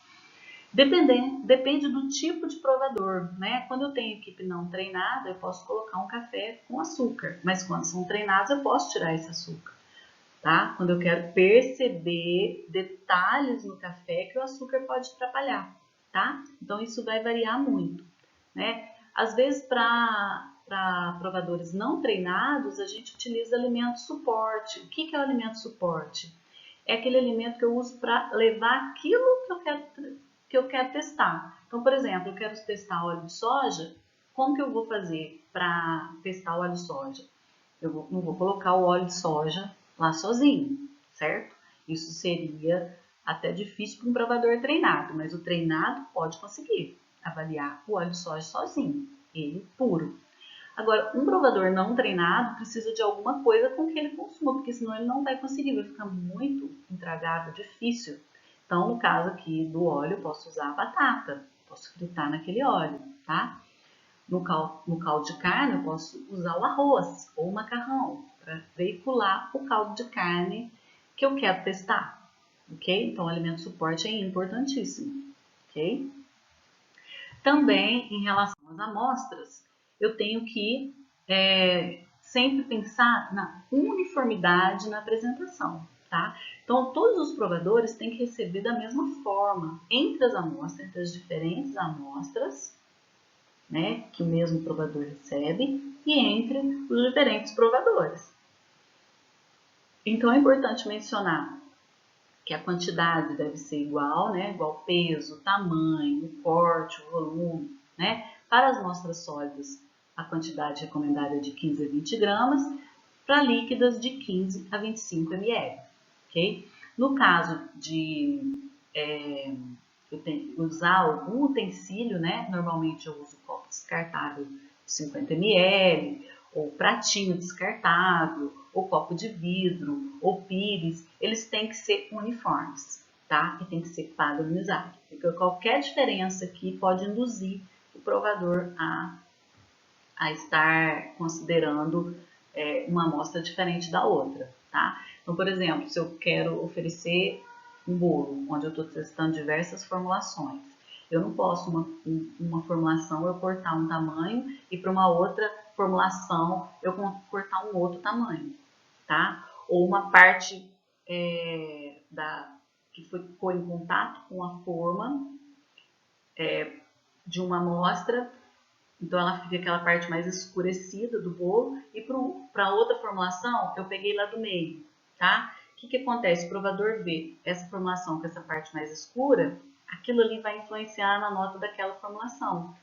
Depende do tipo de provador, né? Quando eu tenho equipe não treinada, eu posso colocar um café com açúcar, mas quando são treinados, eu posso tirar esse açúcar, tá? Quando eu quero perceber detalhes no café que o açúcar pode atrapalhar, tá? Então, isso vai variar muito, né? Às vezes, para provadores não treinados, a gente utiliza alimento suporte. O que é o alimento suporte? É aquele alimento que eu uso para levar aquilo que eu quero testar. Então, por exemplo, eu quero testar óleo de soja, como que eu vou fazer para testar o óleo de soja? Não vou colocar o óleo de soja lá sozinho, certo? Isso seria até difícil para um provador treinado, mas o treinado pode conseguir avaliar o óleo de soja sozinho, ele puro. Agora, um provador não treinado precisa de alguma coisa com que ele consuma, porque senão ele não vai conseguir, vai ficar muito intragável, difícil. Então, no caso aqui do óleo, eu posso usar a batata, posso fritar naquele óleo, tá? No caldo de carne, eu posso usar o arroz ou o macarrão para veicular o caldo de carne que eu quero testar, ok? Então, o alimento suporte é importantíssimo, ok? Também, em relação às amostras, eu tenho que sempre pensar na uniformidade na apresentação, tá? Então, todos os provadores têm que receber da mesma forma entre as amostras, entre as diferentes amostras, né, que o mesmo provador recebe, e entre os diferentes provadores. Então, é importante mencionar que a quantidade deve ser igual, né? Igual peso, tamanho, corte, volume, né? Para as amostras sólidas, a quantidade recomendada é de 15 a 20 gramas, para líquidas de 15 a 25 ml, ok? No caso de eu tenho que usar algum utensílio, né? Normalmente eu uso copo descartável de 50 ml, ou pratinho descartável, ou copo de vidro, ou pires, eles têm que ser uniformes, tá? E tem que ser padronizado, porque qualquer diferença aqui pode induzir o provador a estar considerando uma amostra diferente da outra, tá? Então, por exemplo, se eu quero oferecer um bolo, onde eu estou testando diversas formulações, eu não posso, uma formulação, eu cortar um tamanho e para uma outra formulação eu cortar um outro tamanho, tá? Ou uma parte que ficou em contato com a forma de uma amostra, então ela fica aquela parte mais escurecida do bolo, e para outra formulação eu peguei lá do meio, tá? O que acontece? O provador vê essa formulação com essa parte mais escura, aquilo ali vai influenciar na nota daquela formulação.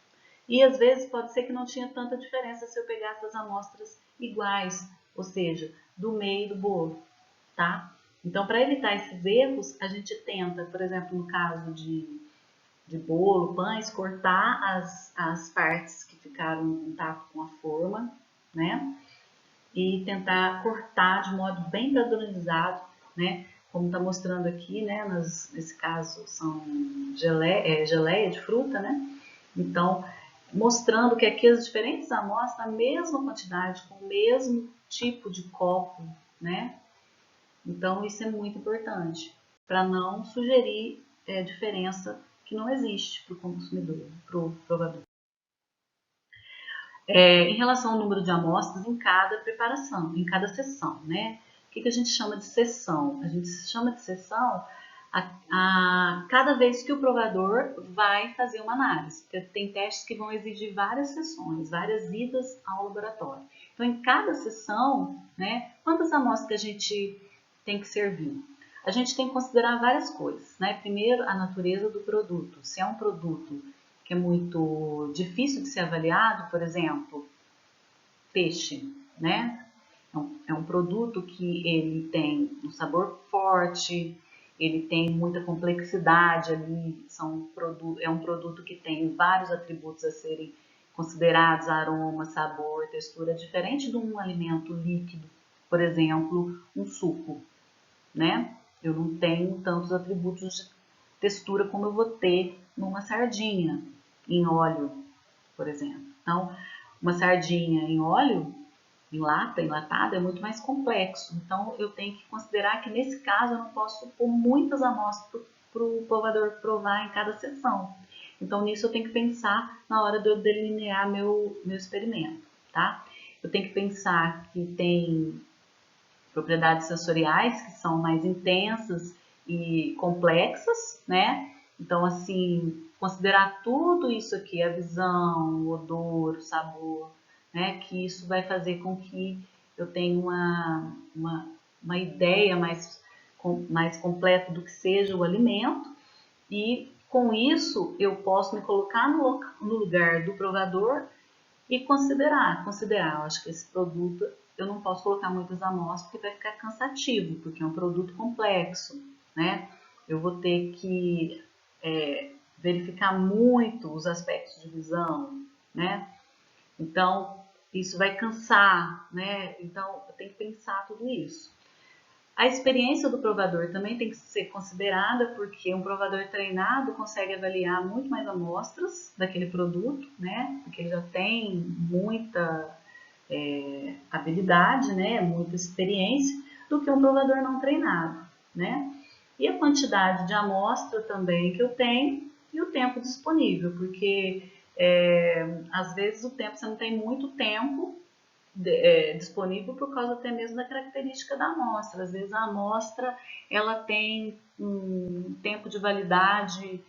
E às vezes pode ser que não tinha tanta diferença se eu pegasse as amostras iguais, ou seja, do meio do bolo, tá? Então, para evitar esses erros, a gente tenta, por exemplo, no caso de bolo, pães, cortar as partes que ficaram em contato com a forma, né? E tentar cortar de modo bem padronizado, né? Como está mostrando aqui, né? Nesse caso são geleia de fruta, né? Então, mostrando que aqui as diferentes amostras, a mesma quantidade, com o mesmo tipo de copo, né? Então, isso é muito importante, para não sugerir diferença que não existe para o consumidor, para o provador. Em relação ao número de amostras em cada preparação, em cada sessão, né? O que a gente chama de sessão? A gente chama de sessão a cada vez que o provador vai fazer uma análise, porque tem testes que vão exigir várias sessões, várias idas ao laboratório. Então, em cada sessão, né, quantas amostras que a gente tem que servir? A gente tem que considerar várias coisas, né? Primeiro, a natureza do produto. Se é um produto que é muito difícil de ser avaliado, por exemplo, peixe, né? É um produto que ele tem um sabor forte, ele tem muita complexidade ali, é um produto que tem vários atributos a serem considerados, aroma, sabor, textura, diferente de um alimento líquido, por exemplo, um suco, né? Eu não tenho tantos atributos de textura como eu vou ter numa sardinha em óleo, por exemplo. Então, uma sardinha em óleo, em lata, enlatado, é muito mais complexo. Então, eu tenho que considerar que, nesse caso, eu não posso pôr muitas amostras para o provador provar em cada sessão. Então, nisso eu tenho que pensar na hora de eu delinear meu experimento, tá? Eu tenho que pensar que tem propriedades sensoriais que são mais intensas e complexas, né? Então, assim, considerar tudo isso aqui, a visão, o odor, o sabor, né? Que isso vai fazer com que eu tenha uma ideia mais completa do que seja o alimento, e com isso eu posso me colocar no lugar do provador e considerar, eu acho que esse produto eu não posso colocar muitas amostras porque vai ficar cansativo, porque é um produto complexo, né? Eu vou ter que verificar muito os aspectos de visão, né? Então, isso vai cansar, né? Então, eu tenho que pensar tudo isso. A experiência do provador também tem que ser considerada, porque um provador treinado consegue avaliar muito mais amostras daquele produto, né? Porque ele já tem muita habilidade, né? Muita experiência, do que um provador não treinado, né? E a quantidade de amostra também que eu tenho e o tempo disponível, porque às vezes o tempo, você não tem muito tempo disponível por causa até mesmo da característica da amostra. Às vezes a amostra ela tem um tempo de validade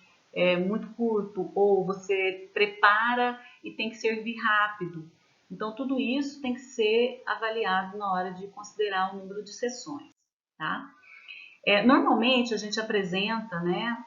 muito curto, ou você prepara e tem que servir rápido. Então tudo isso tem que ser avaliado na hora de considerar o número de sessões, tá? Normalmente a gente apresenta, né,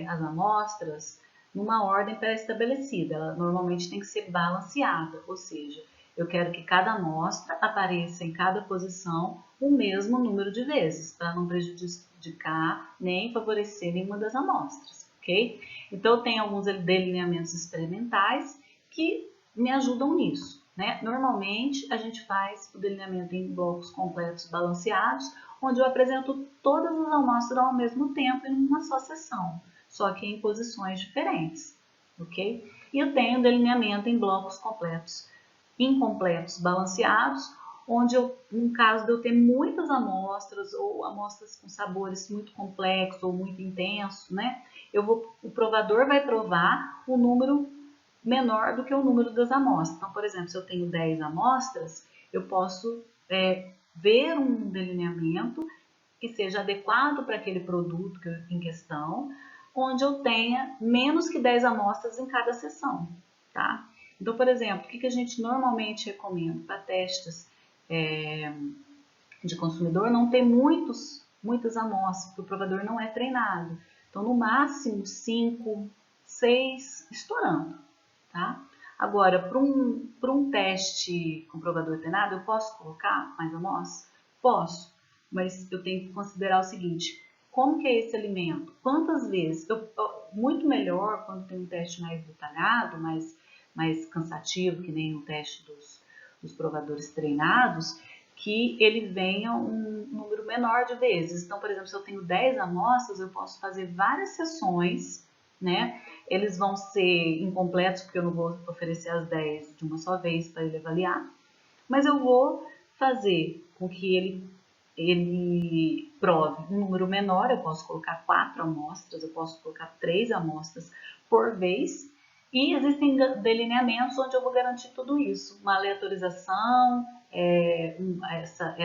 as amostras numa ordem pré-estabelecida. Ela normalmente tem que ser balanceada, ou seja, eu quero que cada amostra apareça em cada posição o mesmo número de vezes, para não prejudicar nem favorecer nenhuma das amostras, ok? Então, eu tenho alguns delineamentos experimentais que me ajudam nisso, né? Normalmente, a gente faz o delineamento em blocos completos balanceados, onde eu apresento todas as amostras ao mesmo tempo em uma só sessão, só que em posições diferentes, ok? E eu tenho delineamento em blocos completos incompletos balanceados, onde no caso de eu ter muitas amostras ou amostras com sabores muito complexos ou muito intensos, né? O provador vai provar o número menor do que o número das amostras. Então, por exemplo, se eu tenho 10 amostras, eu posso ver um delineamento que seja adequado para aquele produto em questão, onde eu tenha menos que 10 amostras em cada sessão, tá? Então, por exemplo, o que a gente normalmente recomenda para testes de consumidor? Não ter muitas amostras, porque o provador não é treinado. Então, no máximo 5, 6, estourando, tá? Agora, para um teste com provador treinado, eu posso colocar mais amostras? Posso, mas eu tenho que considerar o seguinte: como que é esse alimento? Quantas vezes? Muito melhor quando tem um teste mais detalhado, mais cansativo, que nem o teste dos provadores treinados, que ele venha um número menor de vezes. Então, por exemplo, se eu tenho 10 amostras, eu posso fazer várias sessões, né? Eles vão ser incompletos, porque eu não vou oferecer as 10 de uma só vez para ele avaliar, mas eu vou fazer com que ele prove um número menor. Eu posso colocar 4 amostras, eu posso colocar 3 amostras por vez, e existem delineamentos onde eu vou garantir tudo isso. Uma aleatorização,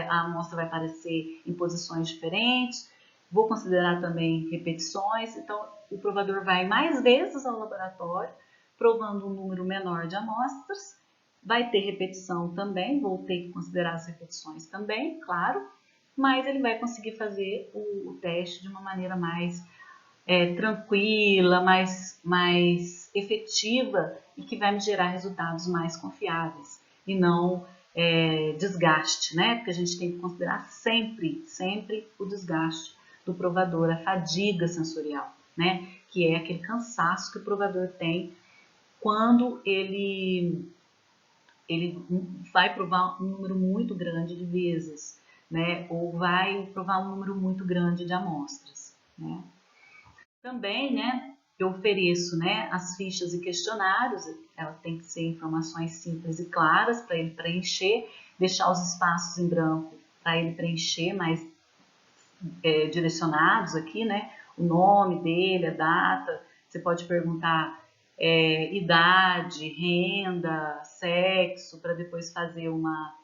a amostra vai aparecer em posições diferentes, vou considerar também repetições. Então, o provador vai mais vezes ao laboratório, provando um número menor de amostras. Vai ter repetição também, vou ter que considerar as repetições também, claro, mas ele vai conseguir fazer o teste de uma maneira mais tranquila, mais efetiva, e que vai me gerar resultados mais confiáveis e não desgaste, né? Porque a gente tem que considerar sempre o desgaste do provador, a fadiga sensorial, né? Que é aquele cansaço que o provador tem quando ele vai provar um número muito grande de vezes, né? Ou vai provar um número muito grande de amostras, né? Também, né, eu ofereço, né, as fichas e questionários. Ela tem que ser informações simples e claras para ele preencher. deixar os espaços em branco para ele preencher, mais direcionados aqui, né? O nome dele, a data, você pode perguntar idade, renda, sexo, para depois fazer uma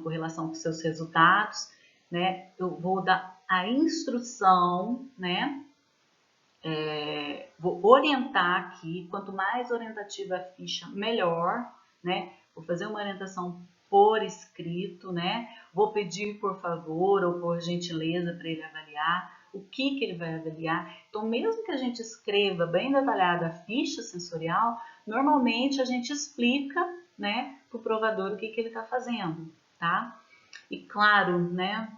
correlação com seus resultados, né? Eu vou dar a instrução, né? Vou orientar aqui, quanto mais orientativa a ficha, melhor, né? Vou fazer uma orientação por escrito, né? Vou pedir por favor ou por gentileza para ele avaliar o que ele vai avaliar. Então, mesmo que a gente escreva bem detalhada a ficha sensorial, normalmente a gente explica, né, para o provador o que ele está fazendo, tá? E claro, né,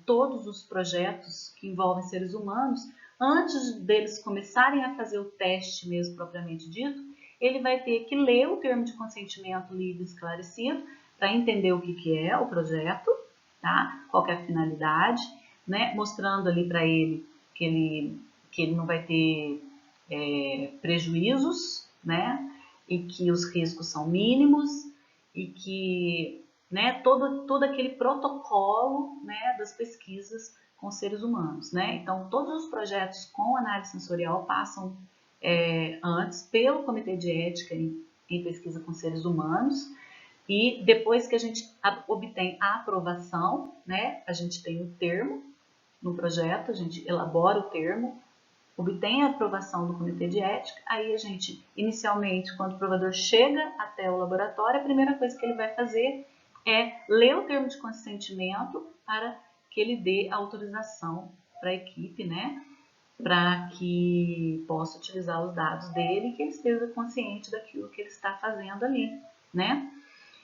todos os projetos que envolvem seres humanos, antes deles começarem a fazer o teste mesmo propriamente dito, ele vai ter que ler o termo de consentimento livre e esclarecido para entender o que é o projeto, tá? Qual que é a finalidade, né? Mostrando ali para ele que ele não vai ter prejuízos, né? E que os riscos são mínimos e que, né, todo aquele protocolo, né, das pesquisas com seres humanos, né? Então, todos os projetos com análise sensorial passam antes pelo Comitê de Ética em Pesquisa com Seres Humanos, e depois que a gente obtém a aprovação, né, a gente tem o termo no projeto, a gente elabora o termo, obtém a aprovação do Comitê de Ética, aí a gente, inicialmente, quando o provador chega até o laboratório, a primeira coisa que ele vai fazer é ler o termo de consentimento para que ele dê autorização para a equipe, né, para que possa utilizar os dados dele e que ele esteja consciente daquilo que ele está fazendo ali, né?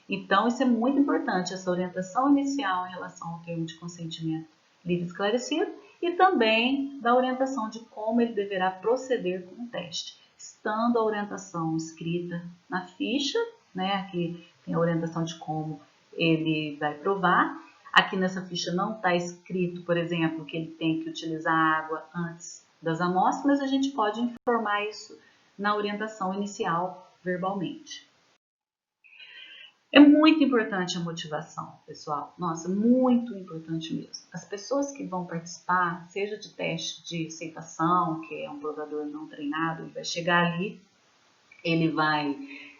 Então, isso é muito importante, essa orientação inicial em relação ao termo de consentimento livre e esclarecido e também da orientação de como ele deverá proceder com o teste, estando a orientação escrita na ficha, né? Aqui tem a orientação de como ele vai provar. Aqui nessa ficha não está escrito, por exemplo, que ele tem que utilizar água antes das amostras, mas a gente pode informar isso na orientação inicial verbalmente. É muito importante a motivação, pessoal. Nossa, muito importante mesmo. As pessoas que vão participar, seja de teste de aceitação, que é um provador não treinado, ele vai chegar ali, ele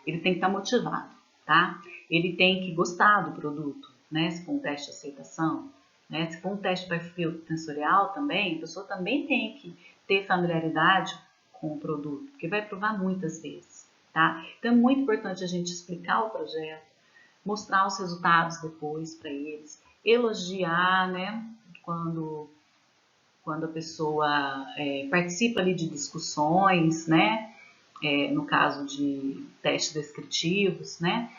tem que estar motivado, tá? Ele tem que gostar do produto, né? Se for um teste de aceitação, né? Se for um teste de perfil sensorial também, a pessoa também tem que ter familiaridade com o produto, porque vai provar muitas vezes, tá? Então é muito importante a gente explicar o projeto, mostrar os resultados depois para eles, elogiar, né, quando a pessoa participa ali de discussões, né, no caso de testes descritivos, né.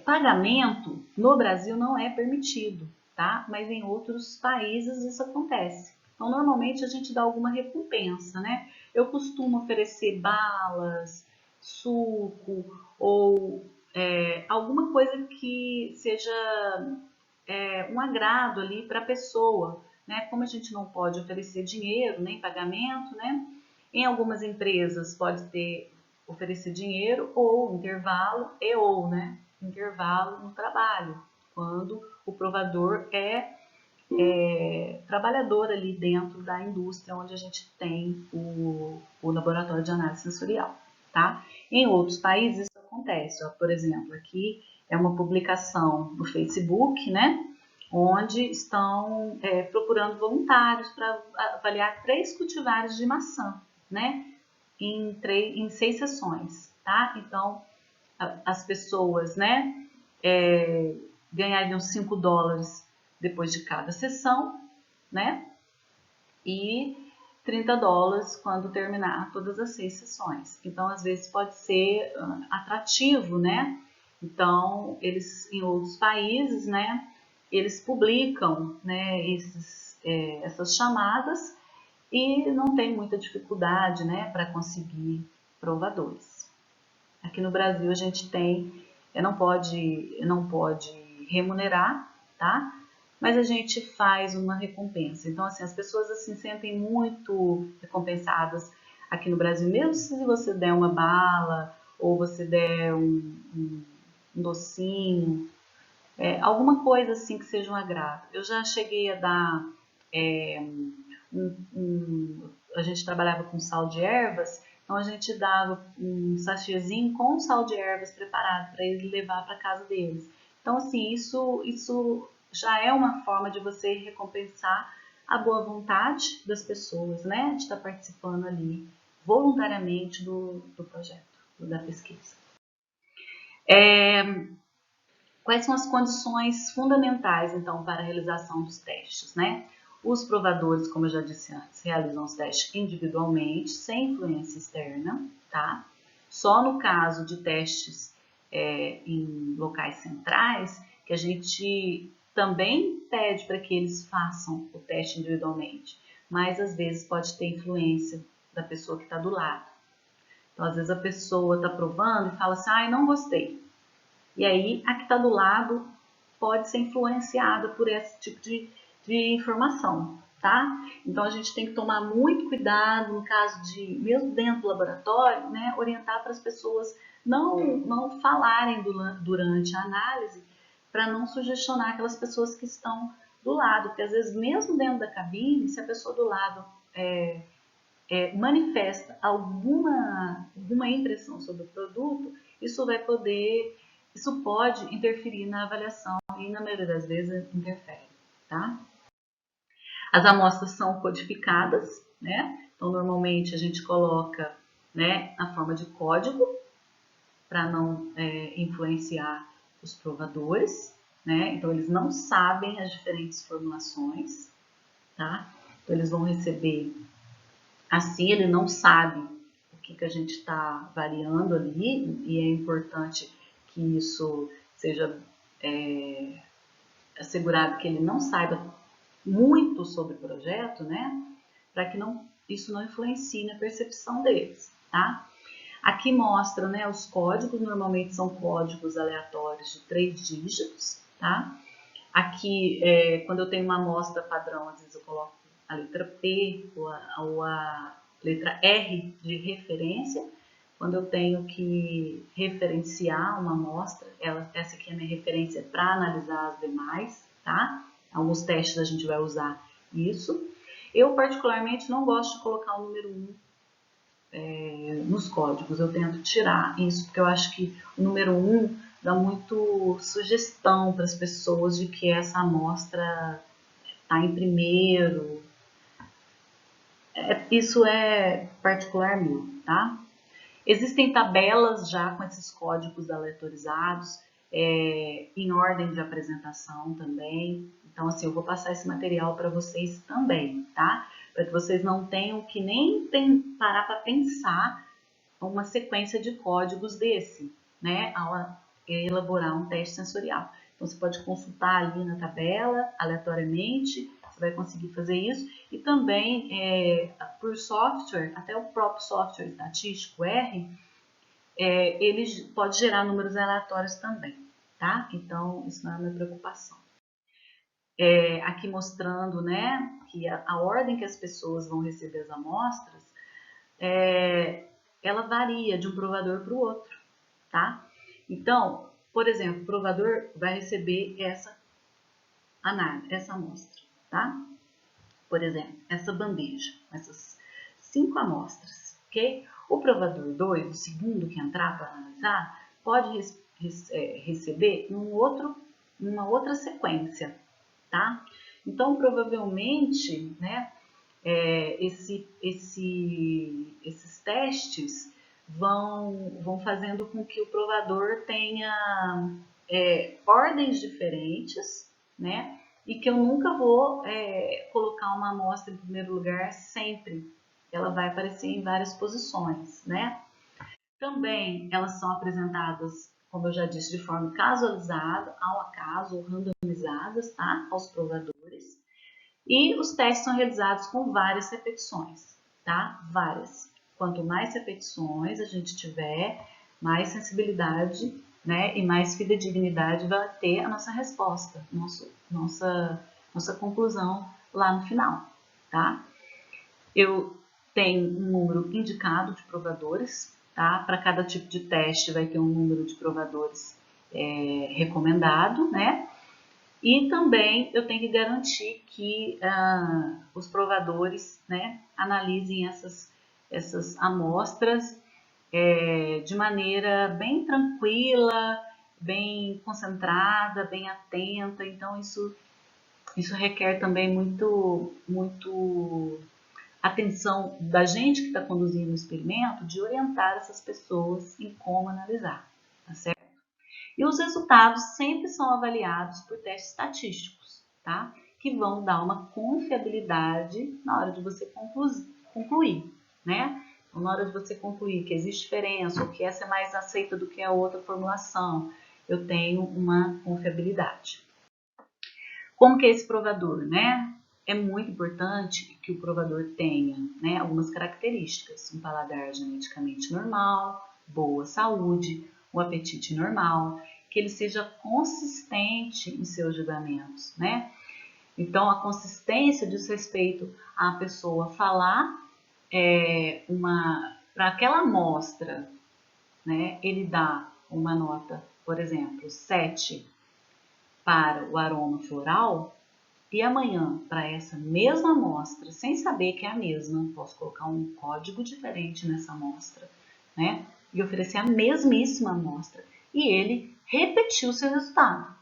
Pagamento no Brasil não é permitido, tá? Mas em outros países isso acontece. Então, normalmente a gente dá alguma recompensa, né? Eu costumo oferecer balas, suco ou alguma coisa que seja um agrado ali para a pessoa, né? Como a gente não pode oferecer dinheiro nem pagamento, né? Em algumas empresas pode ter oferecer dinheiro ou intervalo né? Intervalo no trabalho, quando o provador é trabalhador ali dentro da indústria onde a gente tem o laboratório de análise sensorial, tá? Em outros países isso acontece, ó, por exemplo, aqui é uma publicação no Facebook, né? Onde estão procurando voluntários para avaliar 3 cultivares de maçã, né? Em 6 sessões, tá? Então, as pessoas, né, ganhariam $5 depois de cada sessão, né? E $30 quando terminar todas as 6 sessões. Então, às vezes pode ser atrativo, né? Então, eles em outros países, né, eles publicam, né, essas chamadas e não tem muita dificuldade, né, para conseguir provadores. Aqui no Brasil a gente não pode remunerar, tá? Mas a gente faz uma recompensa. Então, assim, as pessoas assim sentem muito recompensadas aqui no Brasil, mesmo se você der uma bala ou você der um docinho, alguma coisa assim que seja um agrado. Eu já cheguei a dar, a gente trabalhava com sal de ervas, então a gente dava um sachêzinho com sal de ervas preparado para ele levar para casa deles. Então assim, isso já é uma forma de você recompensar a boa vontade das pessoas, né, de estar participando ali voluntariamente do projeto, da pesquisa. Quais são as condições fundamentais, então, para a realização dos testes, né? Os provadores, como eu já disse antes, realizam os testes individualmente, sem influência externa, tá? Só no caso de testes em locais centrais, que a gente também pede para que eles façam o teste individualmente, mas às vezes pode ter influência da pessoa que está do lado. Então, às vezes a pessoa está provando e fala assim, ah, não gostei. E aí, a que está do lado pode ser influenciada por esse tipo de informação, tá? Então, a gente tem que tomar muito cuidado no caso de, mesmo dentro do laboratório, né, orientar para as pessoas não falarem durante a análise, para não sugestionar aquelas pessoas que estão do lado, porque às vezes, mesmo dentro da cabine, se a pessoa do lado manifesta alguma impressão sobre o produto, isso pode interferir na avaliação e na maioria das vezes interfere, tá? As amostras são codificadas, né? Então normalmente a gente coloca, né, na forma de código para não influenciar os provadores, né? Então eles não sabem as diferentes formulações, tá? Então eles vão receber assim, ele não sabe o que a gente está variando ali, e é importante que isso seja assegurado que ele não saiba muito sobre o projeto, né? Para que isso não influencie na percepção deles, tá? Aqui mostra, né, os códigos, normalmente são códigos aleatórios de 3 dígitos, tá? Aqui, quando eu tenho uma amostra padrão, às vezes eu coloco a letra P ou a letra R de referência. Quando eu tenho que referenciar uma amostra, essa aqui é a minha referência para analisar as demais, tá? Alguns testes a gente vai usar isso. Eu, particularmente, não gosto de colocar o número 1 nos códigos. Eu tento tirar isso, porque eu acho que o número 1 dá muito sugestão para as pessoas de que essa amostra está em primeiro. Isso é particular meu, tá? Existem tabelas já com esses códigos aleatorizados, em ordem de apresentação também. Então, assim, eu vou passar esse material para vocês também, tá? Para que vocês não tenham que nem parar para pensar uma sequência de códigos desse, né? Ao elaborar um teste sensorial. Então, você pode consultar ali na tabela, aleatoriamente, você vai conseguir fazer isso. E também, por software, até o próprio software estatístico R, ele pode gerar números aleatórios também, tá? Então, isso não é a minha preocupação. Aqui mostrando, né, que a ordem que as pessoas vão receber as amostras, ela varia de um provador para o outro, tá? Então, por exemplo, o provador vai receber essa amostra, tá? Por exemplo, essa bandeja, essas 5 amostras, ok? O provador 2, o segundo que entrar para analisar, pode receber uma outra sequência, tá? Então, provavelmente, né, esses testes vão fazendo com que o provador tenha ordens diferentes, né? E que eu nunca vou colocar uma amostra em primeiro lugar sempre. Ela vai aparecer em várias posições, né? Também elas são apresentadas, como eu já disse, de forma casualizada, ao acaso ou randomizadas, tá? Aos provadores. E os testes são realizados com várias repetições, tá? Várias. Quanto mais repetições a gente tiver, mais sensibilidade, né, e mais fidedignidade vai ter a nossa resposta, nossa conclusão lá no final, tá? Eu tenho um número indicado de provadores, tá? Para cada tipo de teste vai ter um número de provadores recomendado, né? E também eu tenho que garantir que os provadores, né, analisem essas amostras de maneira bem tranquila, bem concentrada, bem atenta. Então isso requer também muito atenção da gente que está conduzindo o experimento, de orientar essas pessoas em como analisar, tá certo? E os resultados sempre são avaliados por testes estatísticos, tá? Que vão dar uma confiabilidade na hora de você concluir, né? Então, na hora de você concluir que existe diferença, ou que essa é mais aceita do que a outra formulação, eu tenho uma confiabilidade. Como que é esse provador, né? É muito importante que o provador tenha, né, algumas características. Um paladar geneticamente normal, boa saúde, um apetite normal, que ele seja consistente em seus julgamentos, né? Então, a consistência diz respeito à pessoa falar para aquela amostra, né? Ele dá uma nota, por exemplo, 7 para o aroma floral, e amanhã, para essa mesma amostra, sem saber que é a mesma, posso colocar um código diferente nessa amostra, né? E oferecer a mesmíssima amostra. E ele repetiu o seu resultado,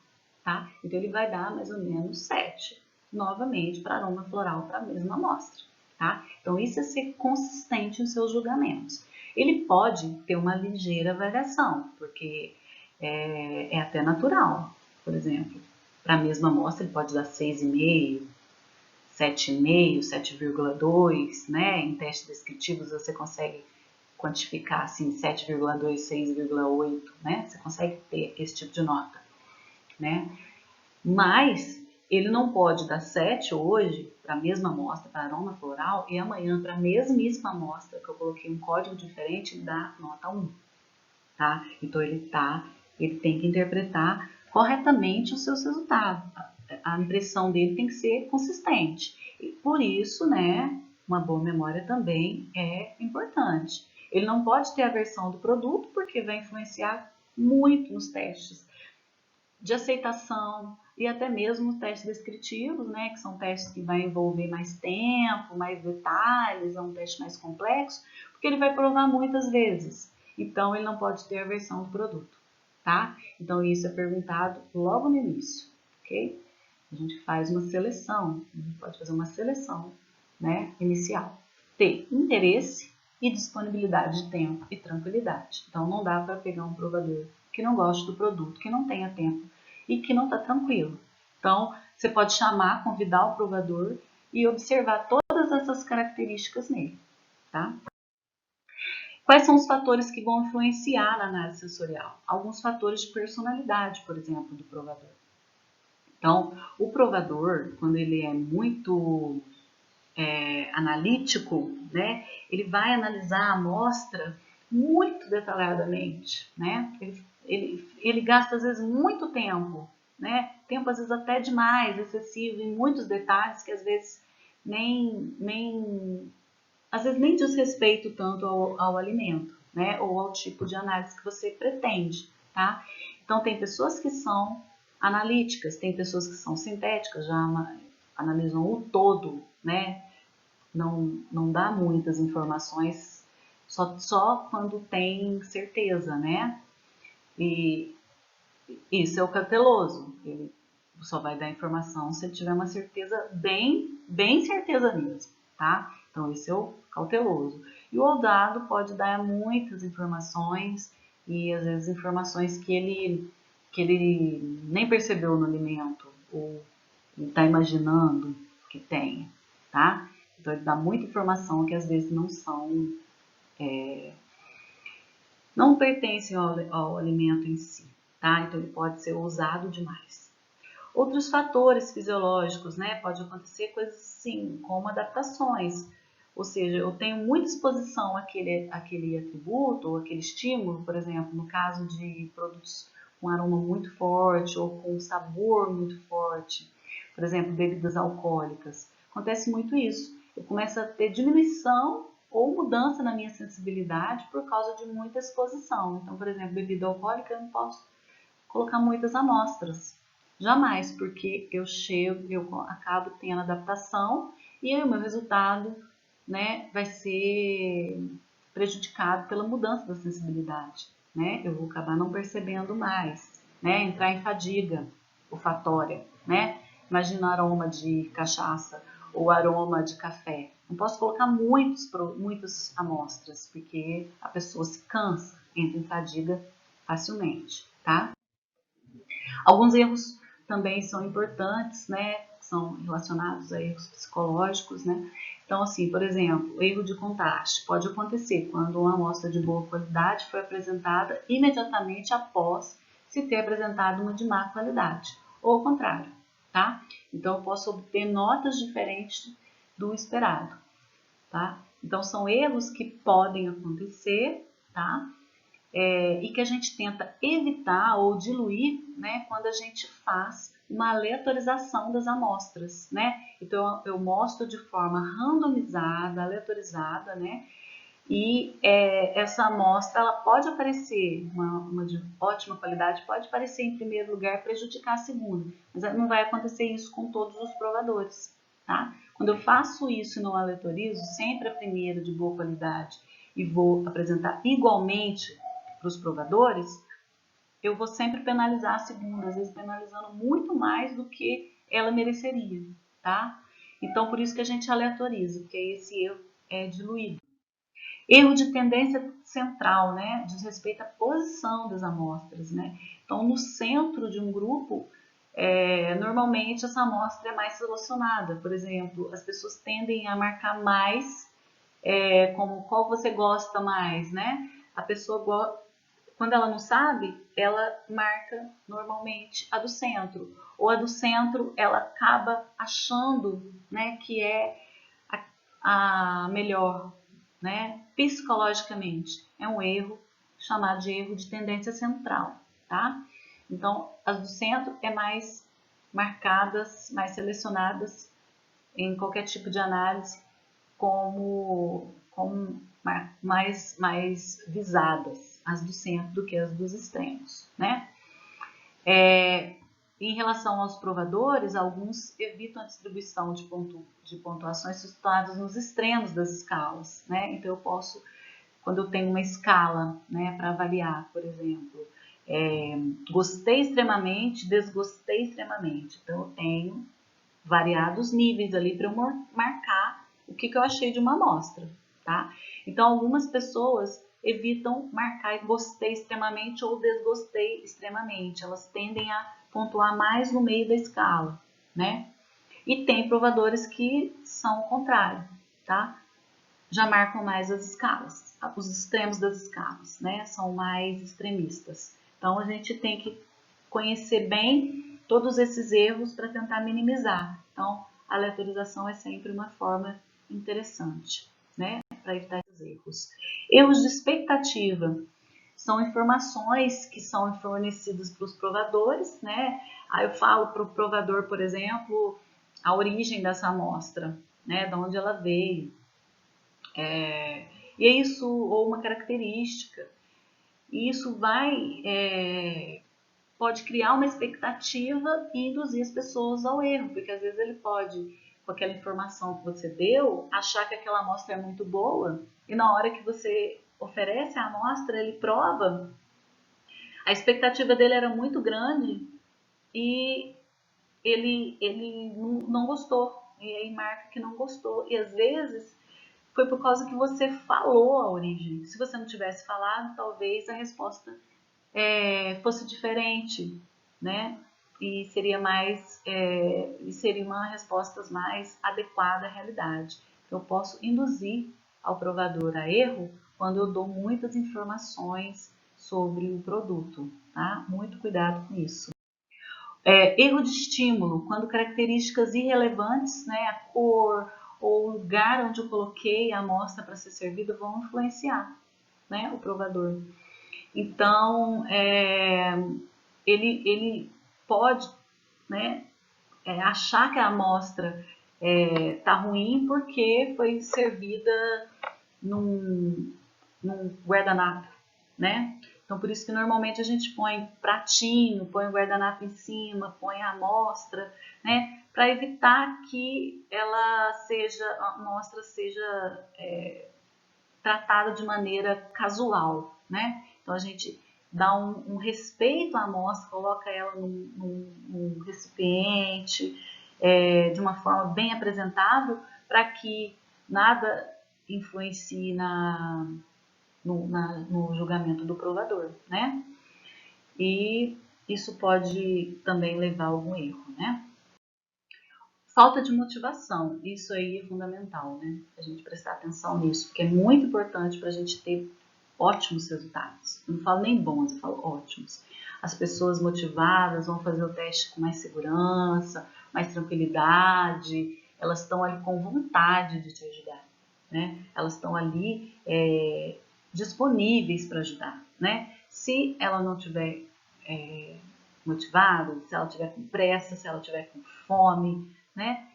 tá? Então, ele vai dar mais ou menos 7, novamente, para aroma floral, para a mesma amostra, tá? Então, isso é ser consistente nos seus julgamentos. Ele pode ter uma ligeira variação, porque é até natural. Por exemplo, para a mesma amostra, ele pode dar 6,5, 7,5, 7,2, né? Em testes descritivos você consegue quantificar assim 7,2, 6,8, né? Você consegue ter esse tipo de nota, né? Mas ele não pode dar 7 hoje para a mesma amostra, para aroma floral, e amanhã para a mesmíssima amostra, que eu coloquei um código diferente, dar nota 1, tá? Então ele tem que interpretar corretamente os seus resultados. A impressão dele tem que ser consistente. E por isso, né, uma boa memória também é importante. Ele não pode ter aversão do produto, porque vai influenciar muito nos testes de aceitação e até mesmo os testes descritivos, né, que são testes que vai envolver mais tempo, mais detalhes, é um teste mais complexo, porque ele vai provar muitas vezes. Então, ele não pode ter aversão do produto, tá? Então, isso é perguntado logo no início, ok? A gente faz uma seleção, a gente pode fazer uma seleção, né, inicial. Ter interesse e disponibilidade de tempo e tranquilidade. Então, não dá para pegar um provador que não goste do produto, que não tenha tempo e que não está tranquilo. Então, você pode chamar, convidar o provador e observar todas essas características nele, tá? Quais são os fatores que vão influenciar na análise sensorial? Alguns fatores de personalidade, por exemplo, do provador. Então, o provador, quando ele é muito analítico, né, ele vai analisar a amostra muito detalhadamente, né? Ele gasta às vezes muito tempo, né? Tempo às vezes até demais, excessivo, em muitos detalhes que às vezes às vezes nem diz respeito tanto ao alimento, né? Ou ao tipo de análise que você pretende, tá? Então tem pessoas que são analíticas, tem pessoas que são sintéticas, já analisam o todo, né? Não dá muitas informações, só quando tem certeza, né? E isso é o cauteloso, ele só vai dar informação se ele tiver uma certeza, bem certeza mesmo, tá? Então, esse é o cauteloso. E o ousado pode dar muitas informações e, às vezes, informações que ele nem percebeu no alimento ou está imaginando que tenha, tá? Então, ele dá muita informação que, às vezes, não pertencem ao alimento em si, tá? Então, ele pode ser ousado demais. Outros fatores fisiológicos, né? Pode acontecer coisas assim, como adaptações. Ou seja, eu tenho muita exposição àquele atributo ou aquele estímulo, por exemplo, no caso de produtos com aroma muito forte ou com sabor muito forte, por exemplo, bebidas alcoólicas. Acontece muito isso. Eu começo a ter diminuição ou mudança na minha sensibilidade por causa de muita exposição. Então, por exemplo, bebida alcoólica eu não posso colocar muitas amostras, Jamais, porque eu acabo tendo adaptação e aí o meu resultado, né, vai ser prejudicado pela mudança da sensibilidade, né? Eu vou acabar não percebendo mais, né? Entrar em fadiga olfatória, né? Imagina aroma de cachaça ou aroma de café. Não posso colocar muitas amostras, porque a pessoa se cansa, entra em fadiga facilmente, tá? Alguns erros também são importantes, né? São relacionados a erros psicológicos, né? Então, assim, por exemplo, erro de contraste pode acontecer quando uma amostra de boa qualidade foi apresentada imediatamente após se ter apresentado uma de má qualidade, ou ao contrário, tá? Então, eu posso obter notas diferentes do esperado, tá? Então, são erros que podem acontecer, tá? E que a gente tenta evitar ou diluir, né, quando a gente faz uma aleatorização das amostras, né? Então eu mostro de forma randomizada, aleatorizada, né? E essa amostra ela pode aparecer, uma de ótima qualidade, pode aparecer em primeiro lugar, prejudicar a segunda, mas não vai acontecer isso com todos os provadores, tá? Quando eu faço isso e não aleatorizo, sempre a primeira de boa qualidade e vou apresentar igualmente para os provadores, eu vou sempre penalizar a segunda, às vezes penalizando muito mais do que ela mereceria, tá? Então, por isso que a gente aleatoriza, porque esse erro é diluído. Erro de tendência central, né? Diz respeito à posição das amostras, né? Então, no centro de um grupo, normalmente essa amostra é mais selecionada. Por exemplo, as pessoas tendem a marcar mais, como qual você gosta mais, né? A pessoa quando ela não sabe, ela marca normalmente a do centro. Ou a do centro, ela acaba achando, né, que é a melhor, né, psicologicamente. É um erro chamado de erro de tendência central, tá? Então, as do centro é mais marcadas, mais selecionadas em qualquer tipo de análise como mais visadas, as do centro do que as dos extremos, né? Em relação aos provadores, alguns evitam a distribuição de pontuações situadas nos extremos das escalas, né? Então eu posso, quando eu tenho uma escala, né, para avaliar, por exemplo, gostei extremamente, desgostei extremamente. Então eu tenho variados níveis ali para eu marcar o que eu achei de uma amostra, tá? Então, algumas pessoas evitam marcar gostei extremamente ou desgostei extremamente. Elas tendem a pontuar mais no meio da escala, né? E tem provadores que são o contrário, tá? Já marcam mais as escalas, os extremos das escalas, né? São mais extremistas. Então, a gente tem que conhecer bem todos esses erros para tentar minimizar. Então, a aleatorização é sempre uma forma interessante, né, para evitar esses erros. Erros de expectativa são informações que são fornecidas para os provadores, né? Aí eu falo para o provador, por exemplo, a origem dessa amostra, né, de onde ela veio. E é isso, ou uma característica. E isso pode criar uma expectativa e induzir as pessoas ao erro, porque às vezes ele pode, com aquela informação que você deu, achar que aquela amostra é muito boa e na hora que você oferece a amostra, ele prova, a expectativa dele era muito grande e ele não gostou, e aí marca que não gostou, e às vezes foi por causa que você falou a origem. Se você não tivesse falado, talvez a resposta fosse diferente, né? E seria uma resposta mais adequada à realidade. Eu posso induzir ao provador a erro quando eu dou muitas informações sobre o produto, tá? Muito cuidado com isso. Erro de estímulo, quando características irrelevantes, né, a cor ou o lugar onde eu coloquei a amostra para ser servida vão influenciar, né, o provador. Então, ele pode, né, achar que a amostra está ruim porque foi servida num guardanapo, né? Então, por isso que normalmente a gente põe pratinho, põe o guardanapo em cima, põe a amostra, né? Para evitar que a amostra seja tratada de maneira casual, né? Então, a gente dá um respeito à amostra, coloca ela num recipiente, de uma forma bem apresentável, para que nada influencie no julgamento do provador, né? E isso pode também levar a algum erro, né? Falta de motivação, isso aí é fundamental, né? A gente prestar atenção nisso, porque é muito importante para a gente ter ótimos resultados. Eu não falo nem bons, eu falo ótimos. As pessoas motivadas vão fazer o teste com mais segurança, mais tranquilidade, elas estão ali com vontade de te ajudar, né? Elas estão ali disponíveis para ajudar, né? Se ela não tiver motivada, se ela tiver com pressa, se ela tiver com fome, né?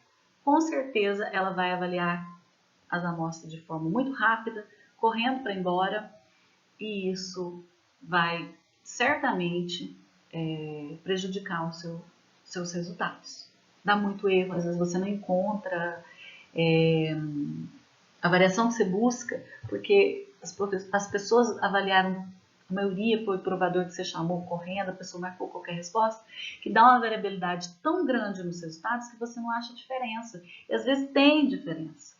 Com certeza ela vai avaliar as amostras de forma muito rápida, correndo para ir embora, e isso vai certamente prejudicar seus resultados. Dá muito erro, às vezes você não encontra a variação que você busca, porque as pessoas avaliaram, a maioria foi o provador que você chamou correndo, a pessoa marcou qualquer resposta, que dá uma variabilidade tão grande nos resultados que você não acha diferença. E às vezes tem diferença.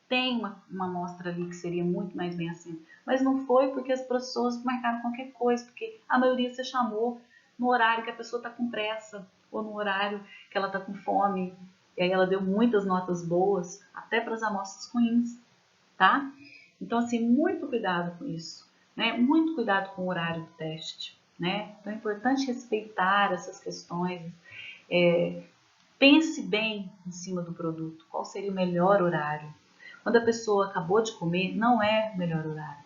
Tem uma amostra ali que seria muito mais bem assim, mas não foi porque as pessoas marcaram qualquer coisa, porque a maioria você chamou no horário que a pessoa está com pressa, ou no horário que ela está com fome, e aí ela deu muitas notas boas, até para as amostras ruins, tá? Então, assim, muito cuidado com isso, né? Muito cuidado com o horário do teste, né? Então, é importante respeitar essas questões. Pense bem em cima do produto, qual seria o melhor horário. Quando a pessoa acabou de comer, não é o melhor horário,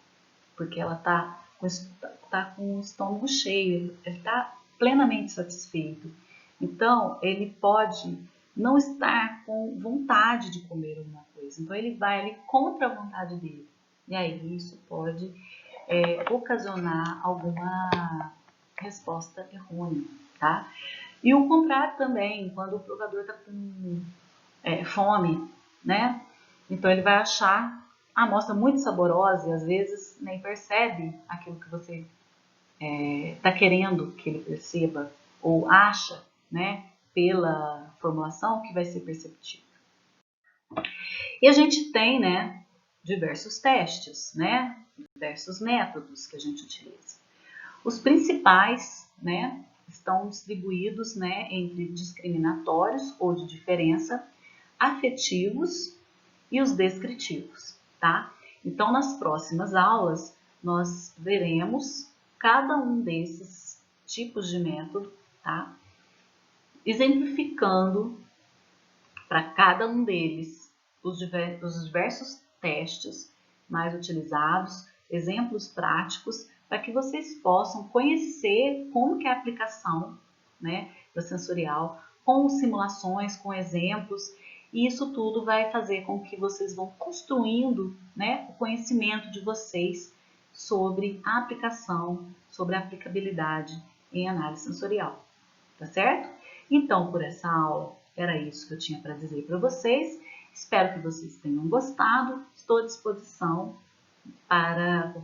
porque ela está com o estômago cheio, ele está plenamente satisfeito. Então, ele pode não estar com vontade de comer alguma coisa. Então, ele vai ali contra a vontade dele. E aí, isso pode ocasionar alguma resposta errônea, tá? E o contrário também, quando o provador está com fome, né? Então, ele vai achar a amostra muito saborosa e às vezes nem percebe aquilo que você está querendo que ele perceba, ou acha, né, pela formulação, que vai ser perceptível. E a gente tem, né, diversos testes, né, diversos métodos que a gente utiliza. Os principais, né, estão distribuídos, né, entre discriminatórios ou de diferença, afetivos e os descritivos, tá? Então, nas próximas aulas, nós veremos cada um desses tipos de método, tá? Exemplificando para cada um deles os diversos testes mais utilizados, exemplos práticos, para que vocês possam conhecer como que é a aplicação, né, da sensorial, com simulações, com exemplos, e isso tudo vai fazer com que vocês vão construindo, né, o conhecimento de vocês sobre a aplicação, sobre a aplicabilidade em análise sensorial, tá certo? Então, por essa aula, era isso que eu tinha para dizer para vocês. Espero que vocês tenham gostado. Estou à disposição para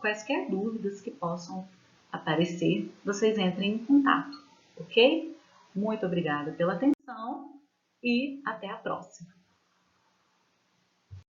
quaisquer dúvidas que possam aparecer. Vocês entrem em contato, ok? Muito obrigada pela atenção e até a próxima.